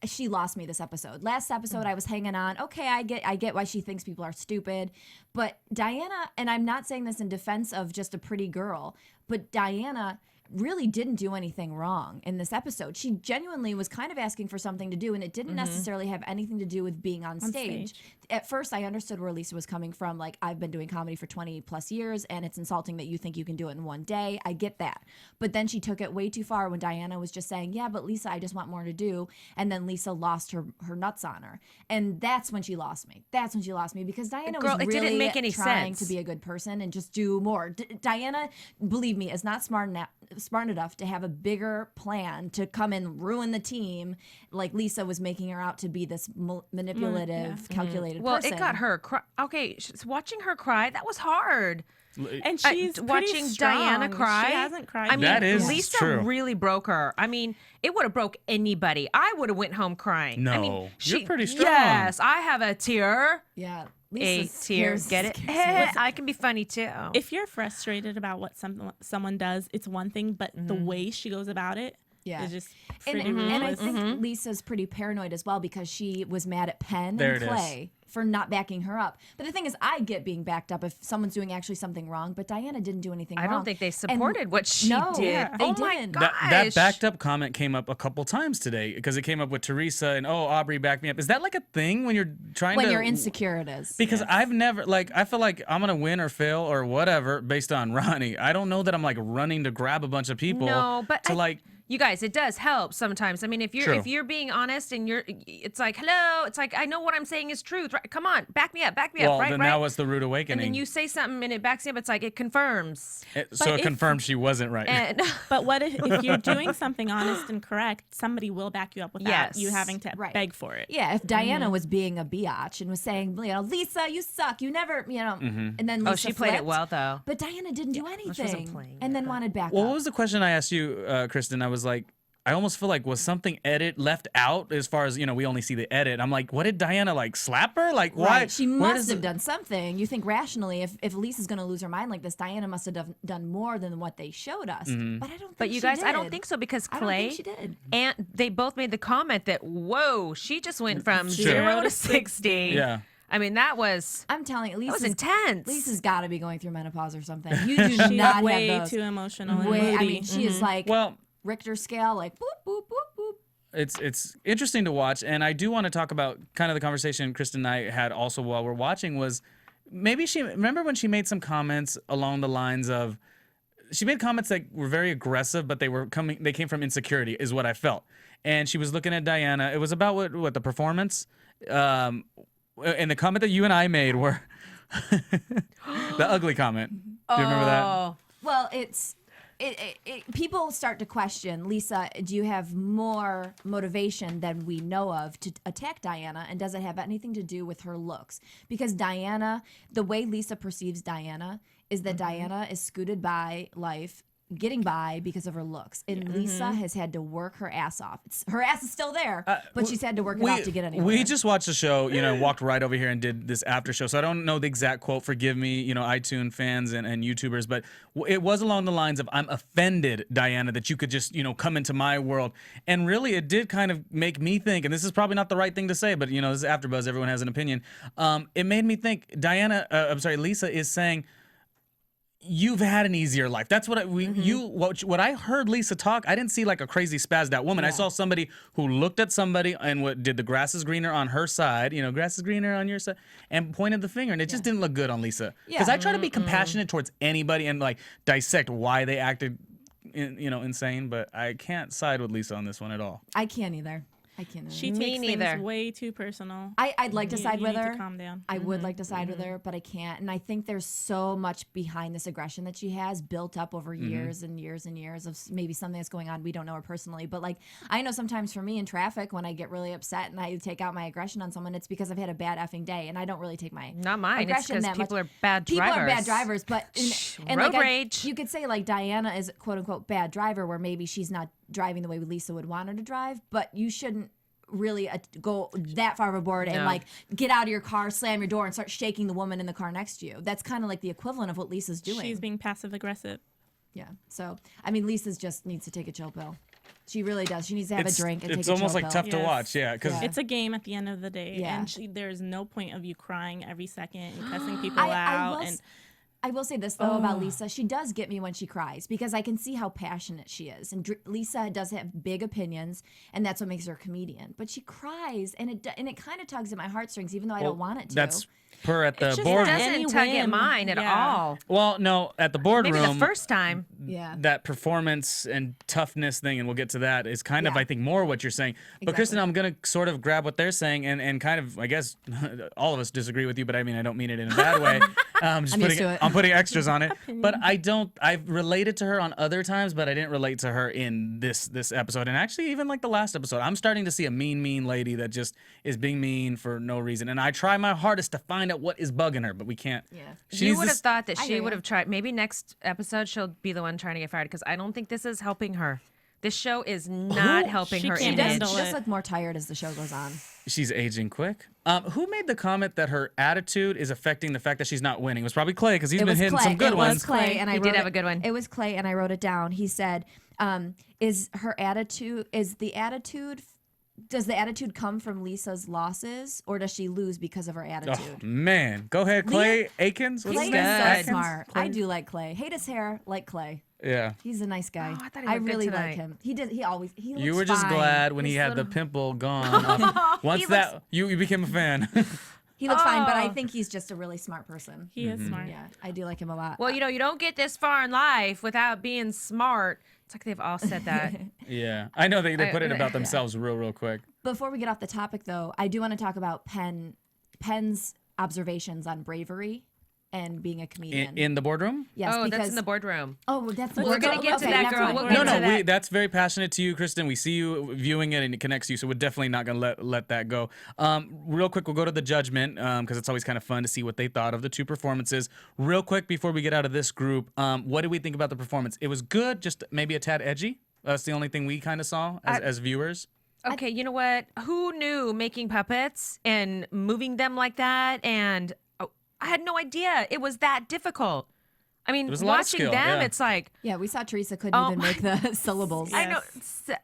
Speaker 6: she lost me this episode. Last episode I was hanging on. Okay, I get why she thinks people are stupid. But Diana, and I'm not saying this in defense of just a pretty girl, but Diana really didn't do anything wrong in this episode. She genuinely was kind of asking for something to do, and it didn't necessarily have anything to do with being on stage. At first, I understood where Lisa was coming from. Like, I've been doing comedy for 20 plus years, and it's insulting that you think you can do it in one day. I get that. But then she took it way too far when Diana was just saying, yeah, but Lisa, I just want more to do. And then Lisa lost her nuts on her. And that's when she lost me. That's when she lost me because Diana
Speaker 7: Girl,
Speaker 6: was
Speaker 7: it
Speaker 6: really
Speaker 7: didn't make any
Speaker 6: trying
Speaker 7: sense.
Speaker 6: to be a good person and just do more. Diana, believe me, is not smart enough to have a bigger plan to come and ruin the team like Lisa was making her out to be this manipulative, calculated
Speaker 7: Well,
Speaker 6: person.
Speaker 7: it got her cry. Okay, watching her cry, that was hard.
Speaker 5: And she's pretty
Speaker 7: watching
Speaker 5: strong.
Speaker 7: Diana cry.
Speaker 5: She hasn't cried.
Speaker 7: I mean,
Speaker 4: That is
Speaker 7: Lisa
Speaker 4: true.
Speaker 7: really broke her. I mean, it would have broke anybody. I would have went home crying. I mean,
Speaker 4: No, you're pretty strong.
Speaker 7: Yes, I have a tear.
Speaker 6: Yeah.
Speaker 7: A
Speaker 6: Lisa's
Speaker 7: tear.
Speaker 6: tears
Speaker 7: Get it?
Speaker 6: scares me.
Speaker 7: I can be funny too.
Speaker 5: if you're frustrated about what someone does, it's one thing, but the way she goes about it
Speaker 6: Yeah.
Speaker 5: is just
Speaker 6: And,
Speaker 5: pretty
Speaker 6: and I
Speaker 5: ruthless.
Speaker 6: think Lisa's pretty paranoid as well because she was mad at Penn
Speaker 4: There
Speaker 6: and
Speaker 4: it is.
Speaker 6: Clay. for not backing her up. But the thing is, I get being backed up if someone's doing actually something wrong, but Diana didn't do anything wrong.
Speaker 7: I don't think they supported what she did.
Speaker 6: They
Speaker 7: Oh my
Speaker 6: didn't.
Speaker 7: gosh.
Speaker 4: That backed up comment came up a couple times today because it came up with Teresa and Aubrey backed me up. Is that like a thing when you're trying to?
Speaker 6: When you're insecure, it is.
Speaker 4: Because I've never I feel like I'm gonna win or fail or whatever based on Ronnie. I don't know that I'm like running to grab a bunch of people.
Speaker 7: No, but
Speaker 4: to
Speaker 7: you guys, it does help sometimes. I mean, if
Speaker 4: True.
Speaker 7: you're being honest and it's like, hello, it's like I know what I'm saying is truth. Right? Come on, back me up,
Speaker 4: well,
Speaker 7: right?
Speaker 4: then
Speaker 7: Right?
Speaker 4: that was the rude awakening.
Speaker 7: And then you say something and it backs you up. It's like it confirms.
Speaker 4: So it confirmed she wasn't right.
Speaker 7: And
Speaker 5: But what if you're doing something honest and correct, somebody will back you up without you having to beg for it.
Speaker 6: Yeah, if Diana was being a biatch and was saying, Lisa, you suck, you never, and then Lisa
Speaker 7: she played it
Speaker 6: flipped,
Speaker 7: well though.
Speaker 6: But Diana didn't do anything,
Speaker 7: playing
Speaker 6: and then wanted back
Speaker 4: Well,
Speaker 6: up.
Speaker 4: what was the question I asked you, Kristen? I was like, I almost feel like was something left out as far as we only see the edit. I'm like, what did Diana slap her? Like, why?
Speaker 6: Right. She
Speaker 4: where
Speaker 6: must
Speaker 4: does
Speaker 6: have done something. You think rationally, if Lisa's going to lose her mind like this, Diana must have done more than what they showed us.
Speaker 4: Mm-hmm.
Speaker 6: But I don't think
Speaker 7: But you
Speaker 6: she
Speaker 7: guys,
Speaker 6: did.
Speaker 7: I don't think so because
Speaker 6: I don't think
Speaker 7: Clay
Speaker 6: she did.
Speaker 7: and they both made the comment that whoa, she just went from
Speaker 4: True.
Speaker 7: 0 to 60.
Speaker 4: Yeah.
Speaker 7: I mean, that was
Speaker 6: I'm telling you,
Speaker 7: that was
Speaker 6: Lisa's
Speaker 7: intense.
Speaker 6: Lisa's got to be going through menopause or something. You do not have
Speaker 5: way
Speaker 6: those.
Speaker 5: too emotional and
Speaker 6: Way, I
Speaker 5: moody.
Speaker 6: mean, she is like
Speaker 4: Well,
Speaker 6: Richter scale, like boop, boop, boop, boop.
Speaker 4: it's interesting to watch, and I do want to talk about kind of the conversation Kristen and I had also while we're watching was maybe remember when she made some comments along the lines of she made comments that were very aggressive, but they came from insecurity is what I felt. And she was looking at Diana. It was about what the performance and the comment that you and I made were the ugly comment. Do you remember that?
Speaker 6: Well, people start to question, Lisa, do you have more motivation than we know of to attack Diana? And does it have anything to do with her looks? Because Diana, the way Lisa perceives Diana is that Diana is scooted by life, getting by because of her looks. And Lisa has had to work her ass off. Her ass is still there, but she's had to work it off to get anywhere.
Speaker 4: We just watched the show, walked right over here and did this after show. So I don't know the exact quote. Forgive me, iTunes fans and YouTubers, but it was along the lines of, I'm offended, Diana, that you could just, come into my world. And really, it did kind of make me think, and this is probably not the right thing to say, but, this is AfterBuzz. Everyone has an opinion. It made me think Lisa is saying, you've had an easier life. That's what what I heard Lisa talk. I didn't see like a crazy spazzed out woman. I saw somebody who looked at somebody and did the grass is greener on her side, grass is greener on your side, and pointed the finger, and it just didn't look good on Lisa. Because I try to be compassionate towards anybody and dissect why they acted, insane, but I can't side with Lisa on this one at all.
Speaker 6: I can't either. I can't.
Speaker 5: She takes things way too personal.
Speaker 6: I'd like to side with
Speaker 5: need
Speaker 6: her.
Speaker 5: to calm down.
Speaker 6: I would like to side with her, but I can't. And I think there's so much behind this aggression that she has built up over years and years and years of maybe something that's going on. We don't know her personally, but I know sometimes for me in traffic when I get really upset and I take out my aggression on someone, it's because I've had a bad effing day, and I don't really take my
Speaker 7: not mine.
Speaker 6: aggression
Speaker 7: It's
Speaker 6: that
Speaker 7: because people
Speaker 6: much.
Speaker 7: are bad drivers.
Speaker 6: People are bad drivers, but and
Speaker 7: road rage.
Speaker 6: You could say Diana is quote unquote bad driver, where maybe she's not driving the way Lisa would want her to drive, but you shouldn't really go that far overboard and get out of your car, slam your door, and start shaking the woman in the car next to you. That's kind of like the equivalent of what Lisa's doing.
Speaker 5: She's being passive aggressive.
Speaker 6: Yeah. So Lisa's just needs to take a chill pill. She really does. She needs to have a drink and take a chill pill.
Speaker 4: It's almost tough to watch, because
Speaker 5: it's a game at the end of the day, and there's no point of you crying every second and cussing people out.
Speaker 6: I will say this, though, about Lisa. She does get me when she cries because I can see how passionate she is. And Lisa does have big opinions, and that's what makes her a comedian. But she cries, and it kind of tugs at my heartstrings, even though I don't want it to.
Speaker 4: That's her at the
Speaker 7: It
Speaker 4: boardroom.
Speaker 7: doesn't tug at mine at all.
Speaker 4: Well, no, at the boardroom.
Speaker 7: Maybe the first time.
Speaker 6: Yeah.
Speaker 4: That performance and toughness thing, and we'll get to that, is kind of, I think, more what you're saying. But Kristen, I'm going to sort of grab what they're saying and kind of, I guess, all of us disagree with you, but I mean, I don't mean it in a bad way. I'm putting extras on it. But I've related to her on other times, but I didn't relate to her in this episode. And actually, even the last episode, I'm starting to see a mean lady that just is being mean for no reason. And I try my hardest to find out what is bugging her, but we can't.
Speaker 6: Yeah.
Speaker 7: You would have thought that she would have tried. Maybe next episode she'll be the one trying to get fired, because I don't think this is helping her. This show is not helping her
Speaker 5: can't
Speaker 7: image.
Speaker 5: handle
Speaker 6: She does look more tired as the show goes on.
Speaker 4: She's aging quick. Who made the comment that her attitude is affecting the fact that she's not winning? It was probably Clay, because he's been hitting some good ones.
Speaker 6: It was Clay, and
Speaker 7: He did have a good one.
Speaker 6: It was Clay, and I wrote it down. He said, "Is the attitude does the attitude come from Lisa's losses, or does she lose because of her attitude?
Speaker 4: Oh, man. Go ahead, Clay Akins. What's
Speaker 6: Clay
Speaker 4: his
Speaker 6: is
Speaker 4: name?
Speaker 6: so
Speaker 4: Atkins?
Speaker 6: smart. I do like Clay. Hate his hair, like Clay.
Speaker 4: Yeah.
Speaker 6: He's a nice guy.
Speaker 7: Oh, I thought he
Speaker 6: I
Speaker 7: looked good
Speaker 6: really
Speaker 7: tonight.
Speaker 6: like him. He looks
Speaker 4: You were just
Speaker 6: fine.
Speaker 4: glad when he had the pimple gone. Once that you became a fan.
Speaker 6: He looks fine, but I
Speaker 7: Oh.
Speaker 6: think he's just a really smart person.
Speaker 5: He is smart.
Speaker 6: Yeah, I do like him a lot.
Speaker 7: Well, you don't get this far in life without being smart. It's like they've all said that.
Speaker 4: Yeah. I know they put it about themselves real quick.
Speaker 6: Before we get off the topic, though, I do want to talk about Penn's observations on bravery and being a comedian.
Speaker 4: In the boardroom?
Speaker 6: Yes,
Speaker 7: Oh,
Speaker 6: because
Speaker 7: that's in the boardroom.
Speaker 6: Oh, that's the
Speaker 7: We're gonna get to that,
Speaker 6: that's
Speaker 7: girl.
Speaker 6: fine.
Speaker 7: We'll
Speaker 4: No,
Speaker 7: get to
Speaker 4: no,
Speaker 7: that.
Speaker 4: that's very passionate to you, Kristen. We see you viewing it and it connects you, so we're definitely not gonna let that go. Real quick, we'll go to the judgment because it's always kind of fun to see what they thought of the two performances. Real quick, before we get out of this group, what did we think about the performance? It was good, just maybe a tad edgy. That's the only thing we kind of saw as viewers.
Speaker 7: Okay, you know what? Who knew making puppets and moving them like that? And I had no idea it was that difficult. I mean,
Speaker 4: was a lot of
Speaker 7: watching
Speaker 4: skill,
Speaker 7: them,
Speaker 4: yeah.
Speaker 7: it's like,
Speaker 6: Yeah, we saw Teresa couldn't even make the syllables.
Speaker 7: I know,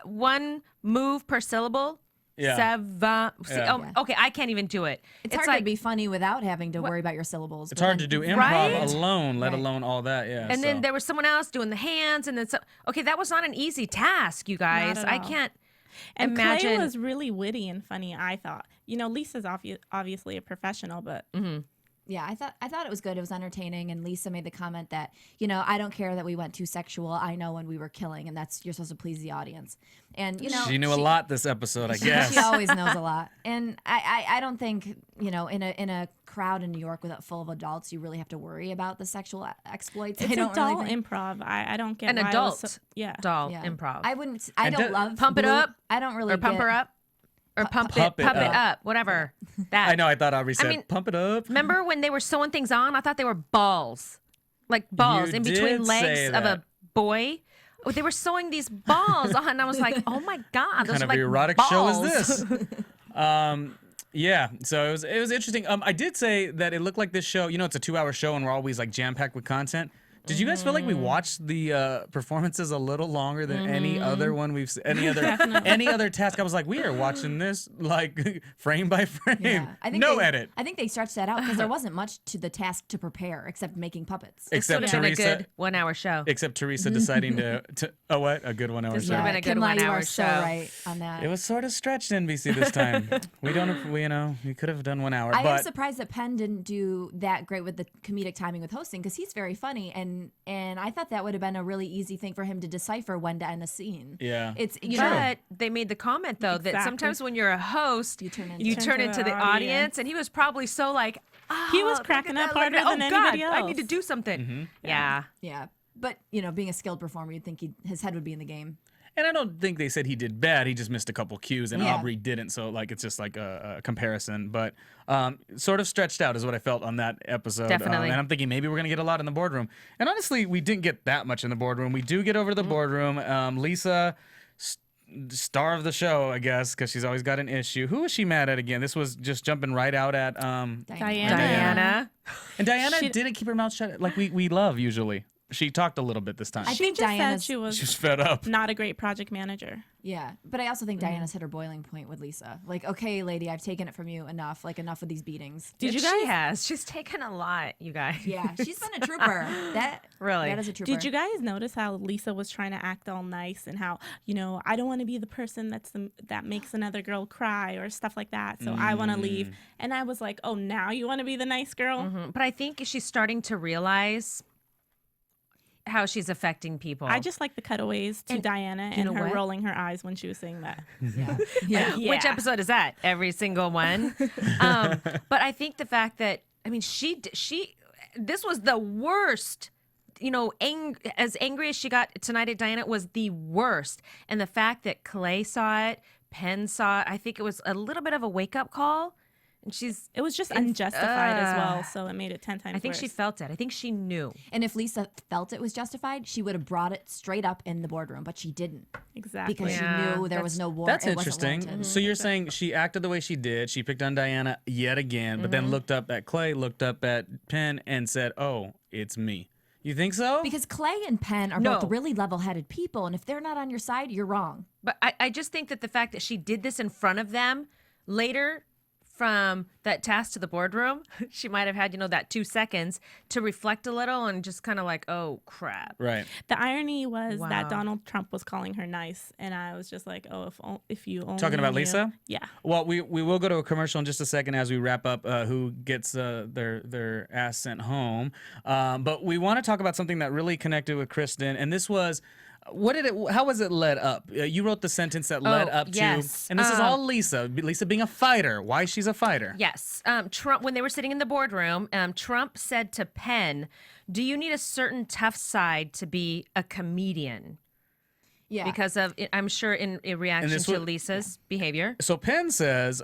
Speaker 7: one move per syllable.
Speaker 4: Yeah.
Speaker 7: Oh, okay, I can't even do it.
Speaker 6: It's hard
Speaker 7: like,
Speaker 6: to be funny without having to worry about your syllables.
Speaker 4: It's
Speaker 6: but
Speaker 4: hard
Speaker 6: then-
Speaker 4: to do improv
Speaker 7: Right?
Speaker 4: alone, let
Speaker 6: Right.
Speaker 4: alone all that. Yeah.
Speaker 7: And then
Speaker 4: so.
Speaker 7: there was someone else doing the hands, and then okay, that was not an easy task, you guys.
Speaker 5: at
Speaker 7: I
Speaker 5: all.
Speaker 7: can't
Speaker 5: And
Speaker 7: imagine.
Speaker 5: Clay was really witty and funny, I thought. Lisa's obviously a professional, but
Speaker 6: Yeah, I thought it was good. It was entertaining, and Lisa made the comment that I don't care that we went too sexual. I know when we were killing, and you're supposed to please the audience. And
Speaker 4: she knew a lot this episode, I guess.
Speaker 6: She always knows a lot, and I don't think in a crowd in New York full of adults, you really have to worry about the sexual exploits.
Speaker 5: it's
Speaker 6: I don't
Speaker 5: adult
Speaker 6: really think.
Speaker 5: improv. I don't get
Speaker 7: An
Speaker 5: why it was
Speaker 7: adult
Speaker 5: so, yeah.
Speaker 7: doll
Speaker 6: Yeah.
Speaker 7: improv.
Speaker 6: I wouldn't. I
Speaker 4: And
Speaker 6: don't love
Speaker 7: Pump It
Speaker 6: blue-
Speaker 7: Up,
Speaker 6: I don't really
Speaker 7: or pump
Speaker 6: get-
Speaker 7: her up, or pump
Speaker 4: Pump
Speaker 7: it
Speaker 4: It
Speaker 7: up, whatever. That
Speaker 4: I know. I thought Aubrey said,
Speaker 7: mean,
Speaker 4: "Pump it up."
Speaker 7: Remember when they were sewing things on? I thought they were balls, like balls
Speaker 4: You
Speaker 7: in
Speaker 4: did
Speaker 7: between
Speaker 4: say
Speaker 7: legs of
Speaker 4: that.
Speaker 7: a boy. Oh, they were sewing these balls on, and I was like, "Oh my god, those
Speaker 4: Kind
Speaker 7: are
Speaker 4: of
Speaker 7: like
Speaker 4: erotic
Speaker 7: balls.
Speaker 4: show is this? Yeah, so it was interesting. I did say that it looked like this show. It's a 2-hour show, and we're always like jam packed with content. Did you guys feel like we watched the performances a little longer than any other one we've any other task? I was like, we are watching this like frame by frame.
Speaker 6: Yeah, I think
Speaker 4: no
Speaker 6: they,
Speaker 4: edit.
Speaker 6: I think they stretched that out because there wasn't much to the task to prepare except making puppets.
Speaker 4: Except
Speaker 7: Would have been a
Speaker 4: Teresa.
Speaker 7: good 1 hour show.
Speaker 4: Except Teresa deciding to a good 1 hour
Speaker 7: This
Speaker 4: show.
Speaker 7: would've been a good
Speaker 6: Kimlai, you
Speaker 7: 1 hour
Speaker 6: are so
Speaker 7: show.
Speaker 6: right on that.
Speaker 4: It was sort of stretched NBC this time. we could have done 1 hour.
Speaker 6: I am
Speaker 4: but
Speaker 6: surprised that Penn didn't do that great with the comedic timing with hosting because he's very funny and I thought that would have been a really easy thing for him to decipher when to end a scene.
Speaker 4: Yeah.
Speaker 6: It's
Speaker 7: But they made the comment though that
Speaker 5: Exactly.
Speaker 7: sometimes when you're a host, you
Speaker 6: turn
Speaker 7: turn
Speaker 5: into
Speaker 7: into
Speaker 5: the
Speaker 7: the audience,
Speaker 5: audience.
Speaker 7: and he was probably so like,
Speaker 5: He was
Speaker 7: "Oh, look
Speaker 5: cracking
Speaker 7: at
Speaker 5: up
Speaker 7: that, look
Speaker 5: harder
Speaker 7: at
Speaker 5: than
Speaker 7: that. Oh,
Speaker 5: anybody
Speaker 7: God, I need to
Speaker 5: else.
Speaker 7: do something. Yeah.
Speaker 6: yeah. But being a skilled performer, you'd think his head would be in the game.
Speaker 4: And I don't think they said he did bad. He just missed a couple cues, and
Speaker 6: Yeah.
Speaker 4: Aubrey didn't. So it's just like a comparison. But sort of stretched out is what I felt on that episode.
Speaker 7: Definitely.
Speaker 4: And I'm thinking maybe we're gonna get a lot in the boardroom. And honestly, we didn't get that much in the boardroom. We do get over to the boardroom. Lisa, star of the show, I guess, because she's always got an issue. Who was she mad at again? This was just jumping right out at
Speaker 7: Diana.
Speaker 4: And Diana
Speaker 5: She-
Speaker 4: didn't keep her mouth shut like we love usually. She talked a little bit this time.
Speaker 6: I
Speaker 5: She
Speaker 6: think
Speaker 5: just said
Speaker 6: Diana's-
Speaker 5: she was
Speaker 4: She was fed up.
Speaker 5: not a great project manager.
Speaker 6: Yeah, but I also think Diana's hit her boiling point with Lisa. Like, okay, lady, I've taken it from you enough. Like, enough of these beatings.
Speaker 5: Did you
Speaker 7: She
Speaker 5: guys?
Speaker 7: has. She's taken a lot, you guys.
Speaker 6: Yeah, she's been a trooper.
Speaker 7: Really?
Speaker 6: That is a trooper.
Speaker 5: Did you guys notice how Lisa was trying to act all nice and how I don't want to be the person that makes another girl cry or stuff like that. So I want to leave. And I was like, oh, now you want to be the nice girl?
Speaker 7: But I think she's starting to realize how she's affecting people.
Speaker 5: I just like the cutaways to Diana
Speaker 7: you
Speaker 5: and
Speaker 7: know
Speaker 5: her
Speaker 7: what?
Speaker 5: rolling her eyes when she was saying that.
Speaker 6: Yeah.
Speaker 7: Which episode is that? Every single one. But I think the fact that she this was the worst. As angry as she got tonight at Diana was the worst, and the fact that Clay saw it, Penn saw it, I think it was a little bit of a wake up call. And
Speaker 5: It was just unjustified as well, so it made it 10 times
Speaker 7: I think
Speaker 5: worse.
Speaker 7: she felt it. I think she knew.
Speaker 6: And if Lisa felt it was justified, she would have brought it straight up in the boardroom, but she didn't
Speaker 5: Exactly.
Speaker 6: because
Speaker 7: Yeah,
Speaker 6: she knew there was no war.
Speaker 4: That's
Speaker 6: it wasn't
Speaker 4: interesting.
Speaker 6: warranted.
Speaker 4: So you're saying she acted the way she did. She picked on Diana yet again, but then looked up at Clay, looked up at Penn, and said, "Oh, it's me." You think so?
Speaker 6: Because Clay and Penn are
Speaker 7: No.
Speaker 6: both really level-headed people, and if they're not on your side, you're wrong.
Speaker 7: But I just think that the fact that she did this in front of them later from that task to the boardroom, she might have had, that 2 seconds to reflect a little and just kind of like, oh, crap.
Speaker 4: Right.
Speaker 5: The irony was
Speaker 7: Wow.
Speaker 5: that Donald Trump was calling her nice, and I was just like, oh, if you only
Speaker 4: Talking about
Speaker 5: knew.
Speaker 4: Lisa?
Speaker 5: Yeah.
Speaker 4: Well, we will go to a commercial in just a second as we wrap up who gets their ass sent home. But we want to talk about something that really connected with Kristen, and this was, how was it led up? You wrote the sentence that led up
Speaker 7: yes.
Speaker 4: to, and this is all Lisa being a fighter, why she's a fighter.
Speaker 7: Yes. Trump, when they were sitting in the boardroom, Trump said to Penn, do you need a certain tough side to be a comedian?
Speaker 6: Yeah.
Speaker 7: Because of, I'm sure, in reaction
Speaker 4: this
Speaker 7: to
Speaker 4: was-
Speaker 7: Lisa's behavior.
Speaker 4: So Penn says,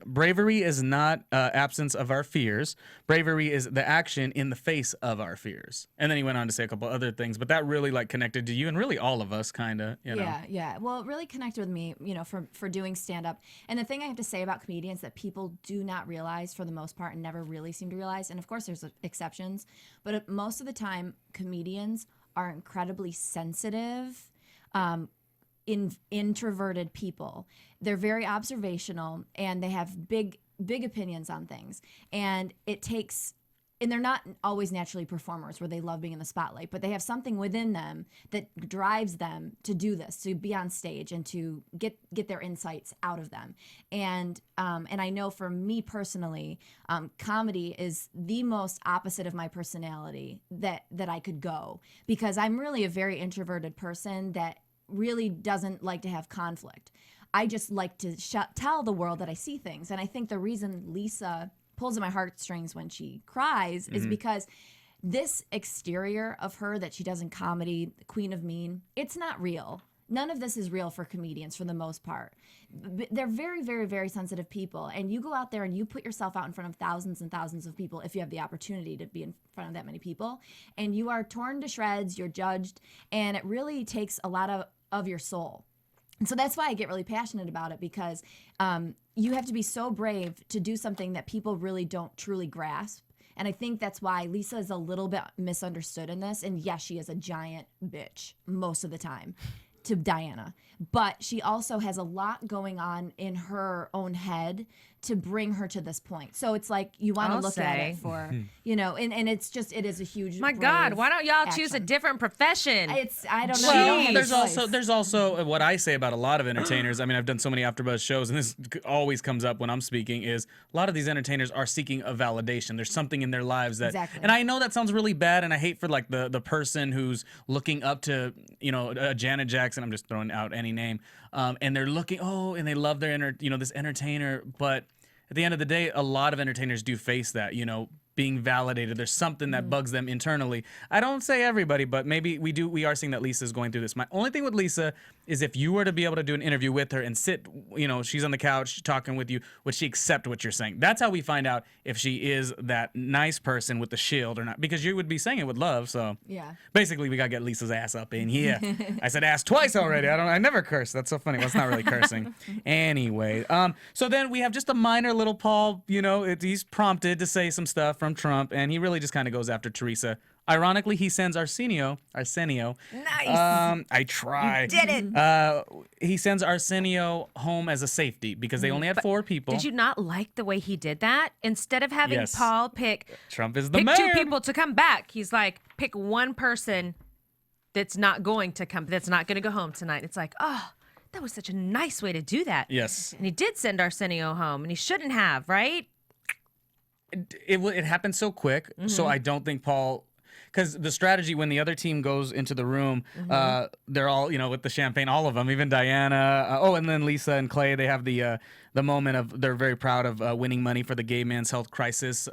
Speaker 4: bravery is not absence of our fears. Bravery is the action in the face of our fears. And then he went on to say a couple other things, but that really connected to you and really all of us, kind of.
Speaker 6: Yeah. Well, it really connected with me, for doing stand-up. And the thing I have to say about comedians that people do not realize for the most part and never really seem to realize, and of course there's exceptions, but most of the time comedians are incredibly sensitive, introverted people. They're very observational and they have big opinions on things. And they're not always naturally performers where they love being in the spotlight, but they have something within them that drives them to do this, to be on stage and to get their insights out of them. And I know for me personally, comedy is the most opposite of my personality that I could go, because I'm really a very introverted person that really doesn't like to have conflict. I just like to tell the world that I see things. And I think the reason Lisa pulls at my heartstrings when she cries is because this exterior of her that she does in comedy, Queen of Mean, it's not real. None of this is real for comedians for the most part. They're very, very, very sensitive people. And you go out there and you put yourself out in front of thousands and thousands of people if you have the opportunity to be in front of that many people. And you are torn to shreds, you're judged, and it really takes a lot of your soul. And so that's why I get really passionate about it, because you have to be so brave to do something that people really don't truly grasp. And I think that's why Lisa is a little bit misunderstood in this. And yes, she is a giant bitch most of the time to Diana. But she also has a lot going on in her own head to bring her to this point. So it's like you want to look at it for, and it is a huge.
Speaker 7: My God,
Speaker 6: brave
Speaker 7: why don't y'all choose a
Speaker 6: action.
Speaker 7: different profession?
Speaker 6: I don't know. You don't
Speaker 4: Well,
Speaker 6: have a choice.
Speaker 4: there's also what I say about a lot of entertainers. I mean, I've done so many AfterBuzz shows, and this always comes up when I'm speaking, is a lot of these entertainers are seeking a validation. There's something in their lives that,
Speaker 6: Exactly.
Speaker 4: and I know that sounds really bad, and I hate for the person who's looking up to, Janet Jackson, I'm just throwing out any name, and they're looking, and they love their this entertainer, but at the end of the day, a lot of entertainers do face that, being validated. There's something that bugs them internally. I don't say everybody, but maybe we are seeing that Lisa's going through this. My only thing with Lisa is if you were to be able to do an interview with her and sit, she's on the couch talking with you, would she accept what you're saying? That's how we find out if she is that nice person with the shield or not, because you would be saying it with love. So
Speaker 6: Yeah.
Speaker 4: basically we got to get Lisa's ass up in here. I said ass twice already. I never curse. That's so funny. Well, it's not really cursing. Anyway, so then we have just a minor little Paul, he's prompted to say some stuff from Trump, and he really just kind of goes after Teresa. Ironically, he sends Arsenio.
Speaker 7: Nice.
Speaker 4: I try.
Speaker 7: You did it.
Speaker 4: He sends Arsenio home as a safety because they only had 4 people.
Speaker 7: Did you not like the way he did that? Instead of having
Speaker 4: Yes.
Speaker 7: Paul pick
Speaker 4: Trump is the
Speaker 7: pick
Speaker 4: man.
Speaker 7: 2 people to come back, he's like, pick one person that's not going to go home tonight. It's like, oh, that was such a nice way to do that.
Speaker 4: Yes.
Speaker 7: And he did send Arsenio home, and he shouldn't have, right?
Speaker 4: It happened so quick, so I don't think Paul. Because the strategy when the other team goes into the room, they're all with the champagne, all of them, even Diana. And then Lisa and Clay. They have the moment of they're very proud of winning money for the Gay Men's Health Crisis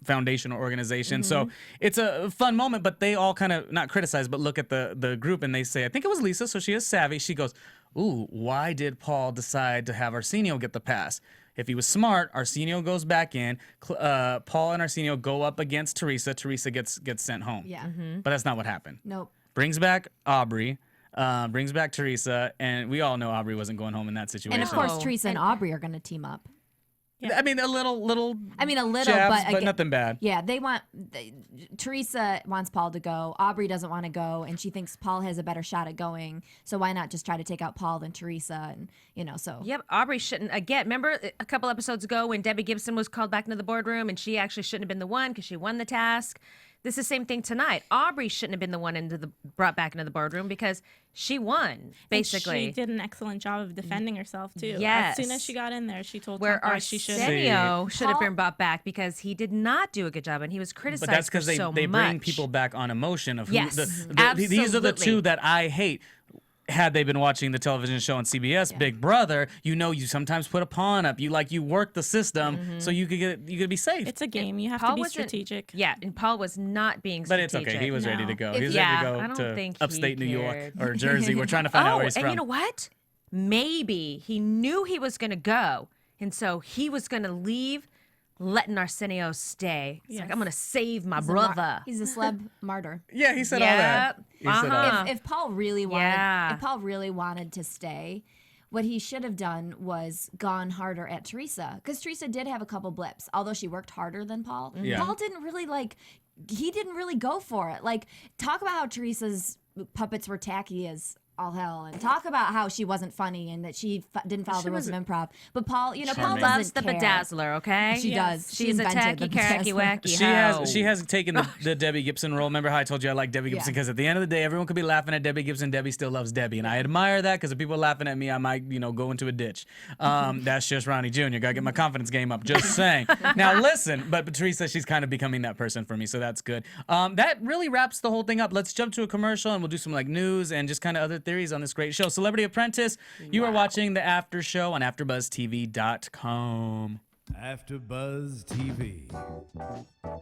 Speaker 4: Foundation or organization. So it's a fun moment, but they all kind of not criticize, but look at the group and they say, I think it was Lisa, so she is savvy. She goes, "Ooh, why did Paul decide to have Arsenio get the pass? If he was smart, Arsenio goes back in. Paul and Arsenio go up against Teresa. Teresa gets sent home.
Speaker 6: Yeah.
Speaker 4: But that's not what happened.
Speaker 6: Nope.
Speaker 4: Brings back Aubrey, brings back Teresa, and we all know Aubrey wasn't going home in that situation.
Speaker 6: And of course,
Speaker 7: No.
Speaker 6: Teresa and Aubrey are going to team up.
Speaker 4: I mean, a little.
Speaker 6: I mean, a little,
Speaker 4: jabs,
Speaker 6: but again,
Speaker 4: nothing bad.
Speaker 6: Yeah, Teresa wants Paul to go. Aubrey doesn't want to go, and she thinks Paul has a better shot at going. So why not just try to take out Paul than Teresa? And so.
Speaker 7: Yep, Aubrey shouldn't. Again, remember a couple episodes ago when Debbie Gibson was called back into the boardroom, and she actually shouldn't have been the one because she won the task. This is the same thing tonight. Aubrey shouldn't have been the one brought back into the boardroom because she won, basically.
Speaker 5: And she did an excellent job of defending herself, too.
Speaker 7: Yes.
Speaker 5: As soon as she got in there, she told
Speaker 7: where
Speaker 5: Tom she should
Speaker 7: Arsenio should have been brought back because he did not do a good job and he was criticized.
Speaker 4: But that's because they bring people back on emotion of who these are the two that I hate. Had they been watching the television show on CBS, Big Brother, you sometimes put a pawn up. You work the system so you could be safe.
Speaker 5: It's a game. You have to be strategic.
Speaker 7: Yeah, and Paul was not being
Speaker 4: But it's
Speaker 7: strategic.
Speaker 4: okay. He was ready to go. He was
Speaker 7: I
Speaker 4: ready to
Speaker 7: don't
Speaker 4: go
Speaker 7: think
Speaker 4: to upstate New York
Speaker 7: cared.
Speaker 4: or Jersey. We're trying to find out where he's from.
Speaker 7: And you know what? Maybe he knew he was going to go, and so he was going to leave, letting Arsenio stay. It's like, I'm going to save my brother.
Speaker 6: He's a celeb martyr.
Speaker 4: Yeah, he said all that. He said all that.
Speaker 6: If Paul really wanted to stay, what he should have done was gone harder at Teresa, because Teresa did have a couple blips, although she worked harder than Paul.
Speaker 4: Yeah.
Speaker 6: Paul didn't really go for it. Like, talk about how Teresa's puppets were tacky as all hell, and talk about how she wasn't funny and that she didn't follow the rules of improv. But Paul, Paul
Speaker 7: loves the
Speaker 6: care.
Speaker 7: bedazzler, okay?
Speaker 6: She does.
Speaker 7: She's a tacky, cracky, wacky
Speaker 4: She has taken the Debbie Gibson role. Remember how I told you I like Debbie Gibson? Because at the end of the day, everyone could be laughing at Debbie Gibson. Debbie still loves Debbie. And I admire that, because if people are laughing at me, I might, go into a ditch. That's just Ronnie Jr. Gotta get my confidence game up. Just saying. Now listen, but Teresa, she's kind of becoming that person for me, so that's good. That really wraps the whole thing up. Let's jump to a commercial and we'll do some news and just kind of other theories on this great show. Celebrity Apprentice, you are watching the After Show on AfterBuzzTV.com.
Speaker 8: AfterBuzz TV.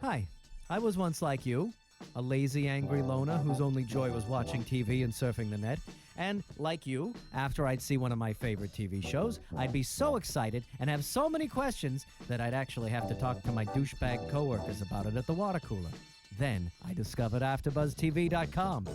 Speaker 8: Hi, I was once like you, a lazy, angry loner whose only joy was watching TV and surfing the net. And like you, after I'd see one of my favorite TV shows, I'd be so excited and have so many questions that I'd actually have to talk to my douchebag coworkers about it at the water cooler. Then I discovered AfterBuzzTV.com.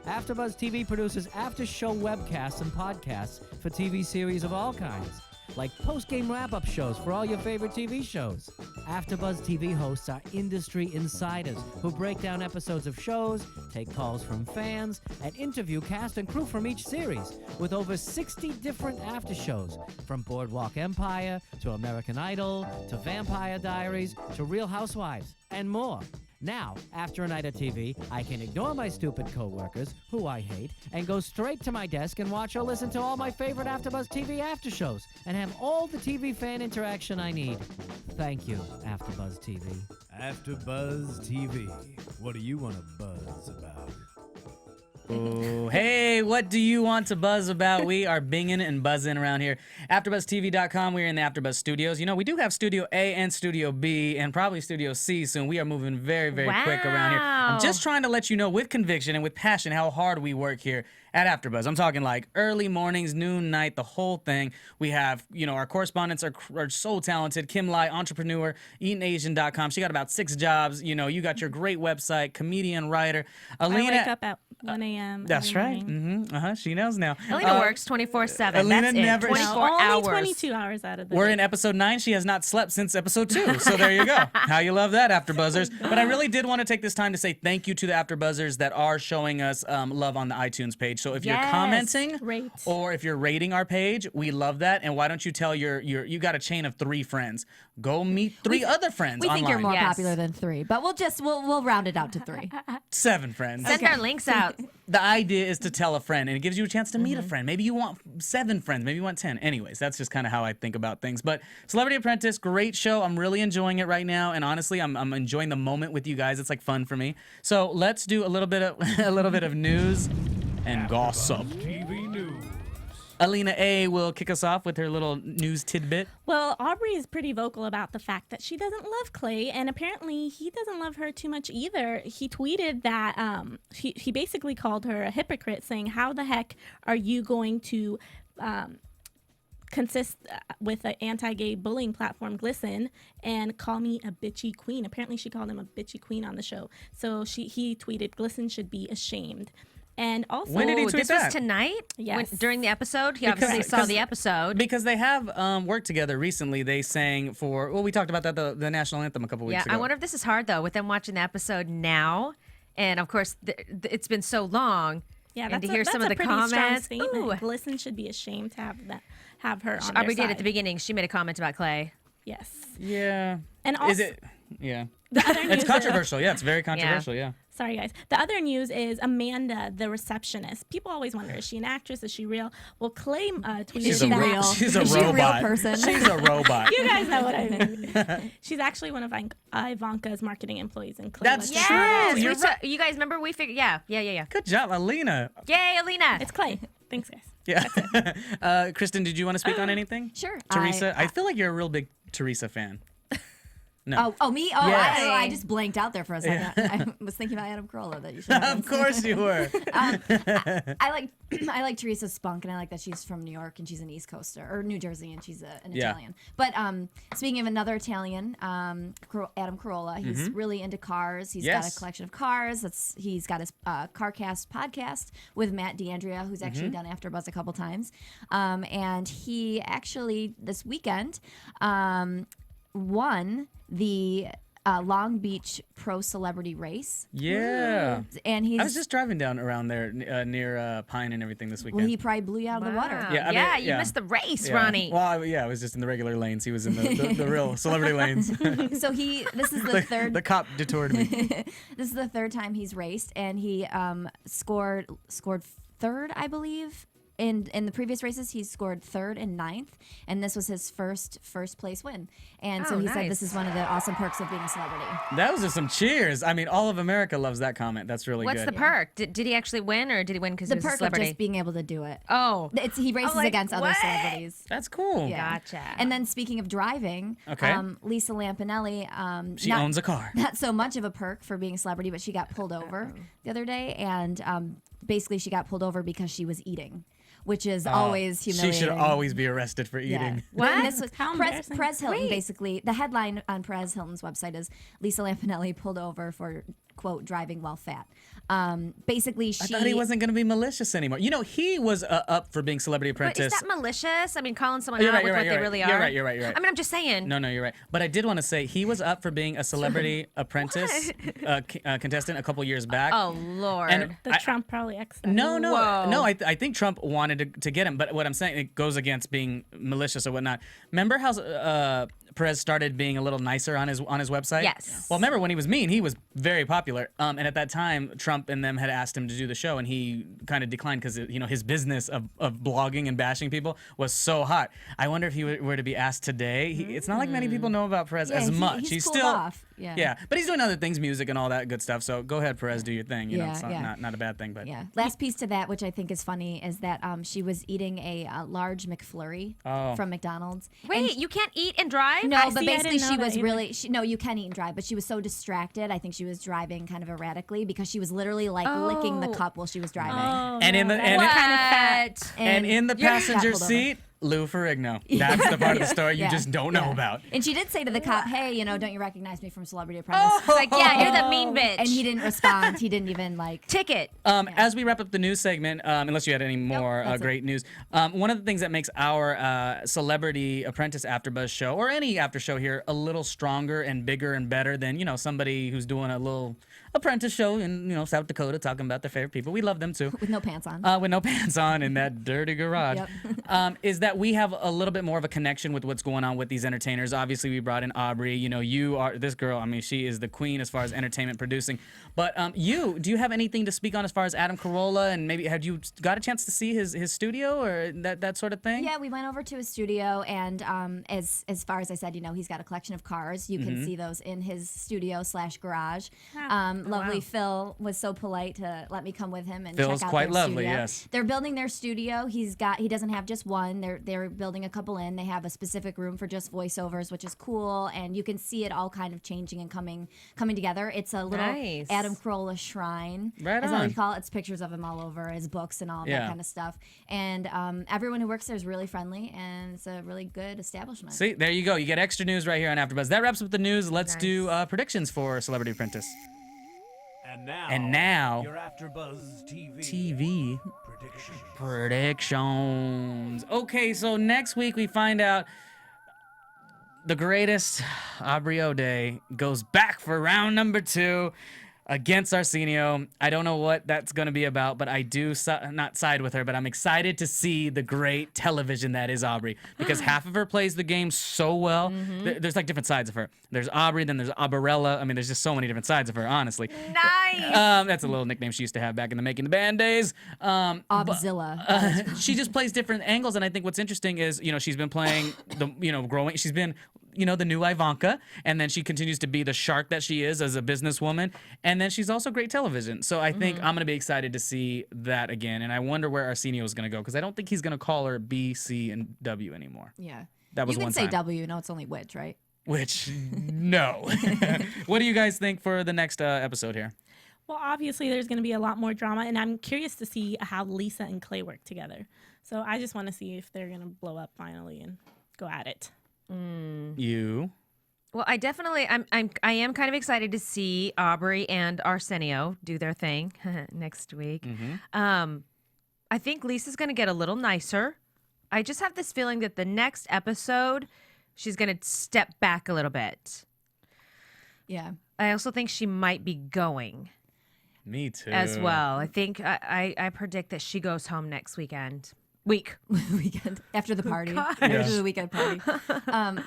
Speaker 8: AfterBuzz TV produces after-show webcasts and podcasts for TV series of all kinds, like post-game wrap-up shows for all your favorite TV shows. AfterBuzz TV hosts are industry insiders who break down episodes of shows, take calls from fans, and interview cast and crew from each series, with over 60 different after-shows, from Boardwalk Empire to American Idol to Vampire Diaries to Real Housewives, and more. Now, after a night of TV, I can ignore my stupid coworkers, who I hate, and go straight to my desk and watch or listen to all my favorite AfterBuzz TV after shows, and have all the TV fan interaction I need. Thank you, AfterBuzz TV.
Speaker 9: AfterBuzz TV. What do you want to buzz about?
Speaker 4: Oh, hey, what do you want to buzz about? We are binging and buzzing around here. AfterBuzzTV.com. We're in the AfterBuzz studios. We do have Studio A and Studio B and probably Studio C soon. We are moving very, very quick around here. I'm just trying to let you know with conviction and with passion how hard we work here at AfterBuzz. I'm talking like early mornings, noon, night, the whole thing. We have, our correspondents are so talented. Kimlai, entrepreneur, EatinAsian.com. She got about 6 jobs. You got your great website, comedian, writer. Alina,
Speaker 5: I wake up at 1 a.m.
Speaker 4: That's right. She knows now.
Speaker 7: Alina works 24/7.
Speaker 4: Alina
Speaker 7: That's
Speaker 4: never.
Speaker 7: 24
Speaker 5: only
Speaker 7: hours.
Speaker 5: 22 hours out of the
Speaker 4: We're
Speaker 5: day.
Speaker 4: in episode 9. She has not slept since episode 2. So there you go. How you love that, AfterBuzzers. But I really did want to take this time to say thank you to the AfterBuzzers that are showing us love on the iTunes page. So if you're commenting or if you're rating our page, we love that. And why don't you tell you got a chain of 3 friends. Go meet 3 other friends online.
Speaker 6: We think you're more popular than 3, but we'll round it out to 3.
Speaker 4: 7 friends.
Speaker 7: Send our links out.
Speaker 4: The idea is to tell a friend, and it gives you a chance to meet a friend. Maybe you want 7 friends. Maybe you want 10. Anyways, that's just kind of how I think about things. But Celebrity Apprentice, great show. I'm really enjoying it right now, and honestly, I'm enjoying the moment with you guys. It's like fun for me. So let's do a little bit of news and gossip.
Speaker 9: TV news.
Speaker 4: Alina A will kick us off with her little news tidbit.
Speaker 5: Well, Aubrey is pretty vocal about the fact that she doesn't love Clay, and apparently he doesn't love her too much either. He tweeted that he basically called her a hypocrite, saying, "How the heck are you going to consist with an anti-gay bullying platform, Glisten, and call me a bitchy queen?" Apparently she called him a bitchy queen on the show. So he tweeted, "Glisten should be ashamed." And also,
Speaker 4: When did he tweet
Speaker 7: this
Speaker 4: that?
Speaker 7: was tonight?
Speaker 5: Yes.
Speaker 7: During the episode? He obviously saw the episode.
Speaker 4: Because they have worked together recently. They sang for, well, we talked about that, the national anthem a couple weeks ago.
Speaker 7: I wonder if this is hard, though, with them watching the episode now. And, of course, it's been so long.
Speaker 5: yeah,
Speaker 7: and
Speaker 5: that's
Speaker 7: to hear some of the
Speaker 5: pretty strong
Speaker 7: comments.
Speaker 5: statement.
Speaker 7: Ooh.
Speaker 5: Glisten should be ashamed to have her on
Speaker 7: Aubrey
Speaker 5: their
Speaker 7: did at the
Speaker 5: side.
Speaker 7: beginning. She made a comment about Clay.
Speaker 5: Yes.
Speaker 4: Yeah.
Speaker 5: And also,
Speaker 4: Is it? Yeah.
Speaker 5: the other news
Speaker 4: It's controversial. Yeah, it's very controversial. Yeah.
Speaker 5: Sorry, guys. The other news is Amanda, the receptionist. People always wonder, is she an actress? Is she real? Well, Clay tweeted
Speaker 4: She's a
Speaker 5: that.
Speaker 6: real.
Speaker 4: She's a
Speaker 6: Is she a real
Speaker 4: robot.
Speaker 6: person?
Speaker 4: She's a robot.
Speaker 5: You guys know what I mean. She's actually one of Ivanka's marketing employees in Clay.
Speaker 4: That's
Speaker 5: Let's
Speaker 4: true.
Speaker 5: just-
Speaker 4: You're right.
Speaker 7: You guys remember? We figured. Yeah.
Speaker 4: Good job, Alina.
Speaker 7: Yay, Alina.
Speaker 5: It's Clay. Thanks, guys.
Speaker 4: Yeah. Kristen, did you want to speak on anything?
Speaker 6: Sure.
Speaker 4: Teresa, I feel like you're a real big Teresa fan. No.
Speaker 6: Oh, me? Oh,
Speaker 4: Yes.
Speaker 6: I just blanked out there for a second. I was thinking about Adam Carolla that you should have.
Speaker 4: Of course you were.
Speaker 6: I like Teresa's spunk, and I like that she's from New York and she's an East Coaster or New Jersey, and she's an
Speaker 4: Yeah.
Speaker 6: Italian. But speaking of another Italian, Adam Carolla, he's really into cars. He's got
Speaker 4: Yes.
Speaker 6: a collection of cars. He's got his CarCast podcast with Matt D'Andrea, who's actually done AfterBuzz a couple times, and he actually this weekend won the Long Beach Pro Celebrity Race.
Speaker 4: Yeah.
Speaker 6: And he's
Speaker 4: I was just driving down around there near Pine and everything this weekend.
Speaker 6: well, he probably blew you out of the water.
Speaker 7: Wow.
Speaker 4: Yeah, I mean,
Speaker 7: You
Speaker 4: yeah.
Speaker 7: missed the race,
Speaker 4: Yeah.
Speaker 7: Ronnie.
Speaker 4: Well, I was just in the regular lanes. He was in the real celebrity lanes.
Speaker 6: So this is the third.
Speaker 4: The cop detoured me.
Speaker 6: This is the third time he's raced, and he scored third, I believe. In the previous races, he scored third and ninth, and this was his first place win. And so
Speaker 7: Oh,
Speaker 6: he said
Speaker 7: nice.
Speaker 6: this is one of the awesome perks of being a celebrity.
Speaker 4: That was just some cheers. I mean, all of America loves that comment. That's really
Speaker 7: What's
Speaker 4: good.
Speaker 7: the perk? Did he actually win, or did he win because he
Speaker 6: The
Speaker 7: was a
Speaker 6: perk of
Speaker 7: celebrity?
Speaker 6: just being able to do it.
Speaker 7: Oh.
Speaker 6: He races
Speaker 7: like,
Speaker 6: against other
Speaker 7: what?
Speaker 6: celebrities.
Speaker 4: That's cool.
Speaker 6: Yeah.
Speaker 7: Gotcha.
Speaker 6: And then speaking of driving,
Speaker 4: Okay.
Speaker 6: Lisa Lampanelli,
Speaker 4: She owns a car.
Speaker 6: not so much of a perk for being a celebrity, but she got pulled over the other day, and basically she got pulled over because she was eating, which is always humiliating.
Speaker 4: She should always be arrested for
Speaker 6: Yeah.
Speaker 4: eating.
Speaker 6: What? And this was
Speaker 5: How
Speaker 6: Perez
Speaker 5: embarrassing.
Speaker 6: Hilton, basically. The headline on Perez Hilton's website is Lisa Lampanelli pulled over for, quote, driving while fat. Basically,
Speaker 4: I thought he wasn't going to be malicious anymore. You know, he was up for being Celebrity
Speaker 7: But
Speaker 4: Apprentice.
Speaker 7: is that malicious? I mean, calling someone
Speaker 4: You're
Speaker 7: out
Speaker 4: right,
Speaker 7: with
Speaker 4: you're
Speaker 7: what
Speaker 4: right,
Speaker 7: they
Speaker 4: you're
Speaker 7: really
Speaker 4: right.
Speaker 7: are.
Speaker 4: You're right.
Speaker 7: I mean, I'm just saying.
Speaker 4: No, you're right. But I did want to say he was up for being a Celebrity Apprentice contestant a couple years back.
Speaker 7: Oh, Lord.
Speaker 4: And
Speaker 5: The Trump probably X'd that.
Speaker 4: No.
Speaker 7: Whoa.
Speaker 4: I think Trump wanted to get him, but what I'm saying, it goes against being malicious or whatnot. Remember how Perez started being a little nicer on his website?
Speaker 7: Yes.
Speaker 4: Well, remember when he was mean, he was very popular. And at that time, Trump and them had asked him to do the show, and he kind of declined because his business of blogging and bashing people was so hot. I wonder if he were to be asked today. It's not like many people know about Perez as much.
Speaker 6: He's cooled
Speaker 4: still
Speaker 6: off. Yeah.
Speaker 4: but he's doing other things, music and all that good stuff. So go ahead, Perez, do your thing. You know,
Speaker 6: Yeah,
Speaker 4: it's not a bad thing, but
Speaker 6: Yeah. Last piece to that, which I think is funny, is that she was eating a large McFlurry from McDonald's.
Speaker 7: Wait, you can't eat and drive?
Speaker 6: No, but
Speaker 5: I
Speaker 6: basically
Speaker 5: didn't know
Speaker 6: she
Speaker 5: that
Speaker 6: was
Speaker 5: either.
Speaker 6: really no, you can eat and drive, but she was so distracted. I think she was driving kind of erratically because she was literally like licking the cup while she was driving.
Speaker 5: Oh,
Speaker 4: And in the-
Speaker 5: that's
Speaker 4: and it-
Speaker 5: kind of fat.
Speaker 4: And in the
Speaker 6: You're-
Speaker 4: passenger
Speaker 6: got pulled over.
Speaker 4: seat, Lou Ferrigno. That's the part of the story you
Speaker 6: Yeah.
Speaker 4: just don't know
Speaker 6: Yeah.
Speaker 4: about.
Speaker 6: And she did say to the cop, "Hey, don't you recognize me from Celebrity Apprentice?"
Speaker 7: It's like, yeah, you're the mean bitch.
Speaker 6: And he didn't respond. He didn't even like.
Speaker 7: Ticket.
Speaker 4: As we wrap up the news segment, unless you had any more
Speaker 6: that's it.
Speaker 4: great news, one of the things that makes our Celebrity Apprentice AfterBuzz show, or any after show here, a little stronger and bigger and better than somebody who's doing a little apprentice show in South Dakota talking about their favorite people. We love them too.
Speaker 6: With no pants on.
Speaker 4: With no pants on in that dirty garage, is that we have a little bit more of a connection with what's going on with these entertainers. Obviously, we brought in Aubrey. You are this girl. I mean, she is the queen as far as entertainment producing. But do you have anything to speak on as far as Adam Carolla, and maybe have you got a chance to see his studio or that sort of thing?
Speaker 6: Yeah, we went over to his studio, and as far as I said, he's got a collection of cars. You can see those in his studio / garage. Lovely Phil was so polite to let me come with him and
Speaker 4: Phil's
Speaker 6: check out
Speaker 4: quite
Speaker 6: their
Speaker 4: lovely,
Speaker 6: studio.
Speaker 4: yes.
Speaker 6: They're building their studio. He doesn't have just one. They're building a couple in. They have a specific room for just voiceovers, which is cool, and you can see it all kind of changing and coming together. It's a little
Speaker 7: Nice.
Speaker 6: Adam Carolla shrine.
Speaker 4: Right
Speaker 6: is what
Speaker 4: on.
Speaker 6: we call it. It's pictures of him all over, his books and all
Speaker 4: Yeah.
Speaker 6: that kind of stuff. And everyone who works there is really friendly, and it's a really good establishment.
Speaker 4: See, there you go. You get extra news right here on AfterBuzz. That wraps up the news. Let's do predictions for Celebrity Apprentice.
Speaker 9: And
Speaker 4: now,
Speaker 9: your AfterBuzz
Speaker 4: TV
Speaker 9: predictions.
Speaker 4: predictions. Okay, so next week we find out the greatest Aubrey O'Day goes back for round number 2 against Arsenio. I don't know what that's going to be about, but I do not side with her, but I'm excited to see the great television that is Aubrey, because half of her plays the game so well. There's like different sides of her. There's Aubrey, then there's Aubrella. I mean, there's just so many different sides of her, honestly.
Speaker 7: Nice.
Speaker 4: That's a little nickname she used to have back in the Making the Band days.
Speaker 6: Obzilla.
Speaker 4: She just plays different angles, and I think what's interesting is, she's been playing growing. She's been, the new Ivanka, and then she continues to be the shark that she is as a businesswoman, and then she's also great television. So I think I'm gonna be excited to see that again, and I wonder where Arsenio is gonna go, because I don't think he's gonna call her B, C, and W anymore.
Speaker 6: Yeah.
Speaker 4: That was
Speaker 6: you can
Speaker 4: one
Speaker 6: say
Speaker 4: time.
Speaker 6: W. No, it's only which, right?
Speaker 4: Which, no. What do you guys think for the next episode here?
Speaker 5: Well, obviously there's going to be a lot more drama, and I'm curious to see how Lisa and Clay work together. So I just want to see if they're going to blow up finally and go at it.
Speaker 4: You?
Speaker 7: Well, I am kind of excited to see Aubrey and Arsenio do their thing next week. I think Lisa's going to get a little nicer. I just have this feeling that the next episode, she's going to step back a little bit.
Speaker 6: Yeah.
Speaker 7: I also think she might be going
Speaker 4: Me too.
Speaker 7: as well. I think I predict that she goes home next weekend.
Speaker 6: Weekend after the party, after the weekend party.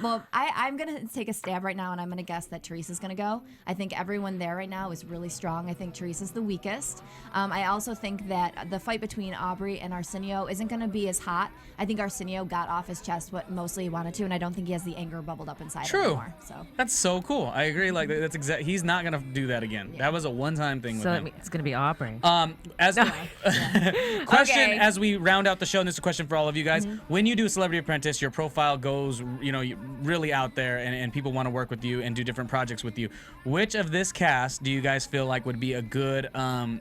Speaker 6: Well, I'm gonna take a stab right now, and I'm gonna guess that Teresa's gonna go. I think everyone there right now is really strong. I think Teresa's the weakest. I also think that the fight between Aubrey and Arsenio isn't gonna be as hot. I think Arsenio got off his chest what mostly he wanted to, and I don't think he has the anger bubbled up inside him anymore. So
Speaker 4: That's so cool. I agree. Like that's exact. He's not gonna do that again. That was a one-time thing
Speaker 7: So
Speaker 4: with him.
Speaker 7: it's going to be Aubrey.
Speaker 4: Question
Speaker 7: Okay.
Speaker 4: as we round out the show, and this is a question for all of you guys. When you do Celebrity Apprentice, your profile goes, really out there, and people want to work with you and do different projects with you. Which of this cast do you guys feel like would be a good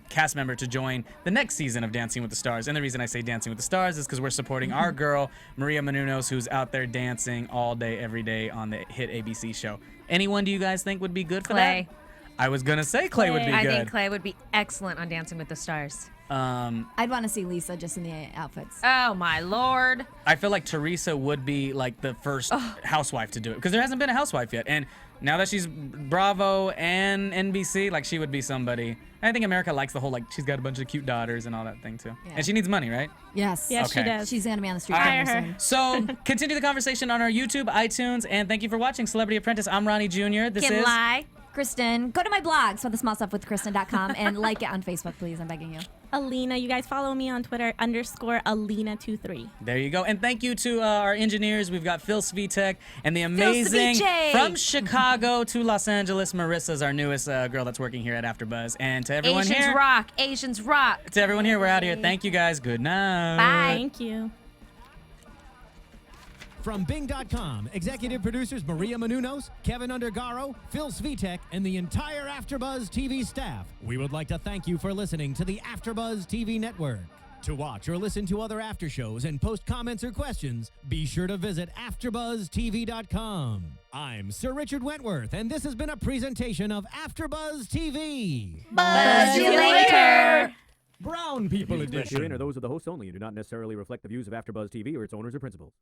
Speaker 4: cast member to join the next season of Dancing with the Stars? And the reason I say Dancing with the Stars is because we're supporting our girl, Maria Menounos, who's out there dancing all day, every day on the hit ABC show. Anyone do you guys think would be good for
Speaker 7: Clay.
Speaker 4: that? I was going to say Clay would be good.
Speaker 7: I think Clay would be excellent on Dancing with the Stars.
Speaker 6: I'd want to see Lisa just in the outfits.
Speaker 7: Oh, my Lord.
Speaker 4: I feel like Teresa would be like the first housewife to do it, because there hasn't been a housewife yet. And now that she's Bravo and NBC, like she would be somebody. I think America likes the whole, like, she's got a bunch of cute daughters and all that thing too.
Speaker 6: Yeah.
Speaker 4: And she needs money, right?
Speaker 6: Yes.
Speaker 5: Yes, she
Speaker 4: Okay.
Speaker 5: does.
Speaker 6: She's gonna be on the street
Speaker 5: Hire
Speaker 6: corner
Speaker 5: her.
Speaker 6: soon.
Speaker 4: So continue the conversation on our YouTube, iTunes, and thank you for watching Celebrity Apprentice. I'm Ronnie Jr. This is
Speaker 7: Kimlai.
Speaker 6: Kristen, go to my blog, smellthesmallstuffwithkristen.com, and like it on Facebook, please. I'm begging you.
Speaker 5: Alina, you guys follow me on Twitter, _Alina23.
Speaker 4: There you go. And thank you to our engineers. We've got Phil Svitek and the amazing
Speaker 7: Svitek.
Speaker 4: from Chicago to Los Angeles. Marissa's our newest girl that's working here at AfterBuzz. And to everyone
Speaker 7: Asians
Speaker 4: here,
Speaker 7: rock. Asians rock.
Speaker 4: to everyone here, we're out here. Thank you guys. Good night.
Speaker 7: Bye.
Speaker 5: Thank you.
Speaker 8: From Bing.com, executive producers Maria Menounos, Kevin Undergaro, Phil Svitek, and the entire AfterBuzz TV staff, we would like to thank you for listening to the AfterBuzz TV network. To watch or listen to other after shows and post comments or questions, be sure to visit AfterBuzzTV.com. I'm Sir Richard Wentworth, and this has been a presentation of AfterBuzz TV.
Speaker 7: Buzz you later.
Speaker 8: Brown People
Speaker 9: Views expressed herein
Speaker 8: Edition.
Speaker 9: are those of the hosts only and do not necessarily reflect the views of AfterBuzz TV or its owners or principals.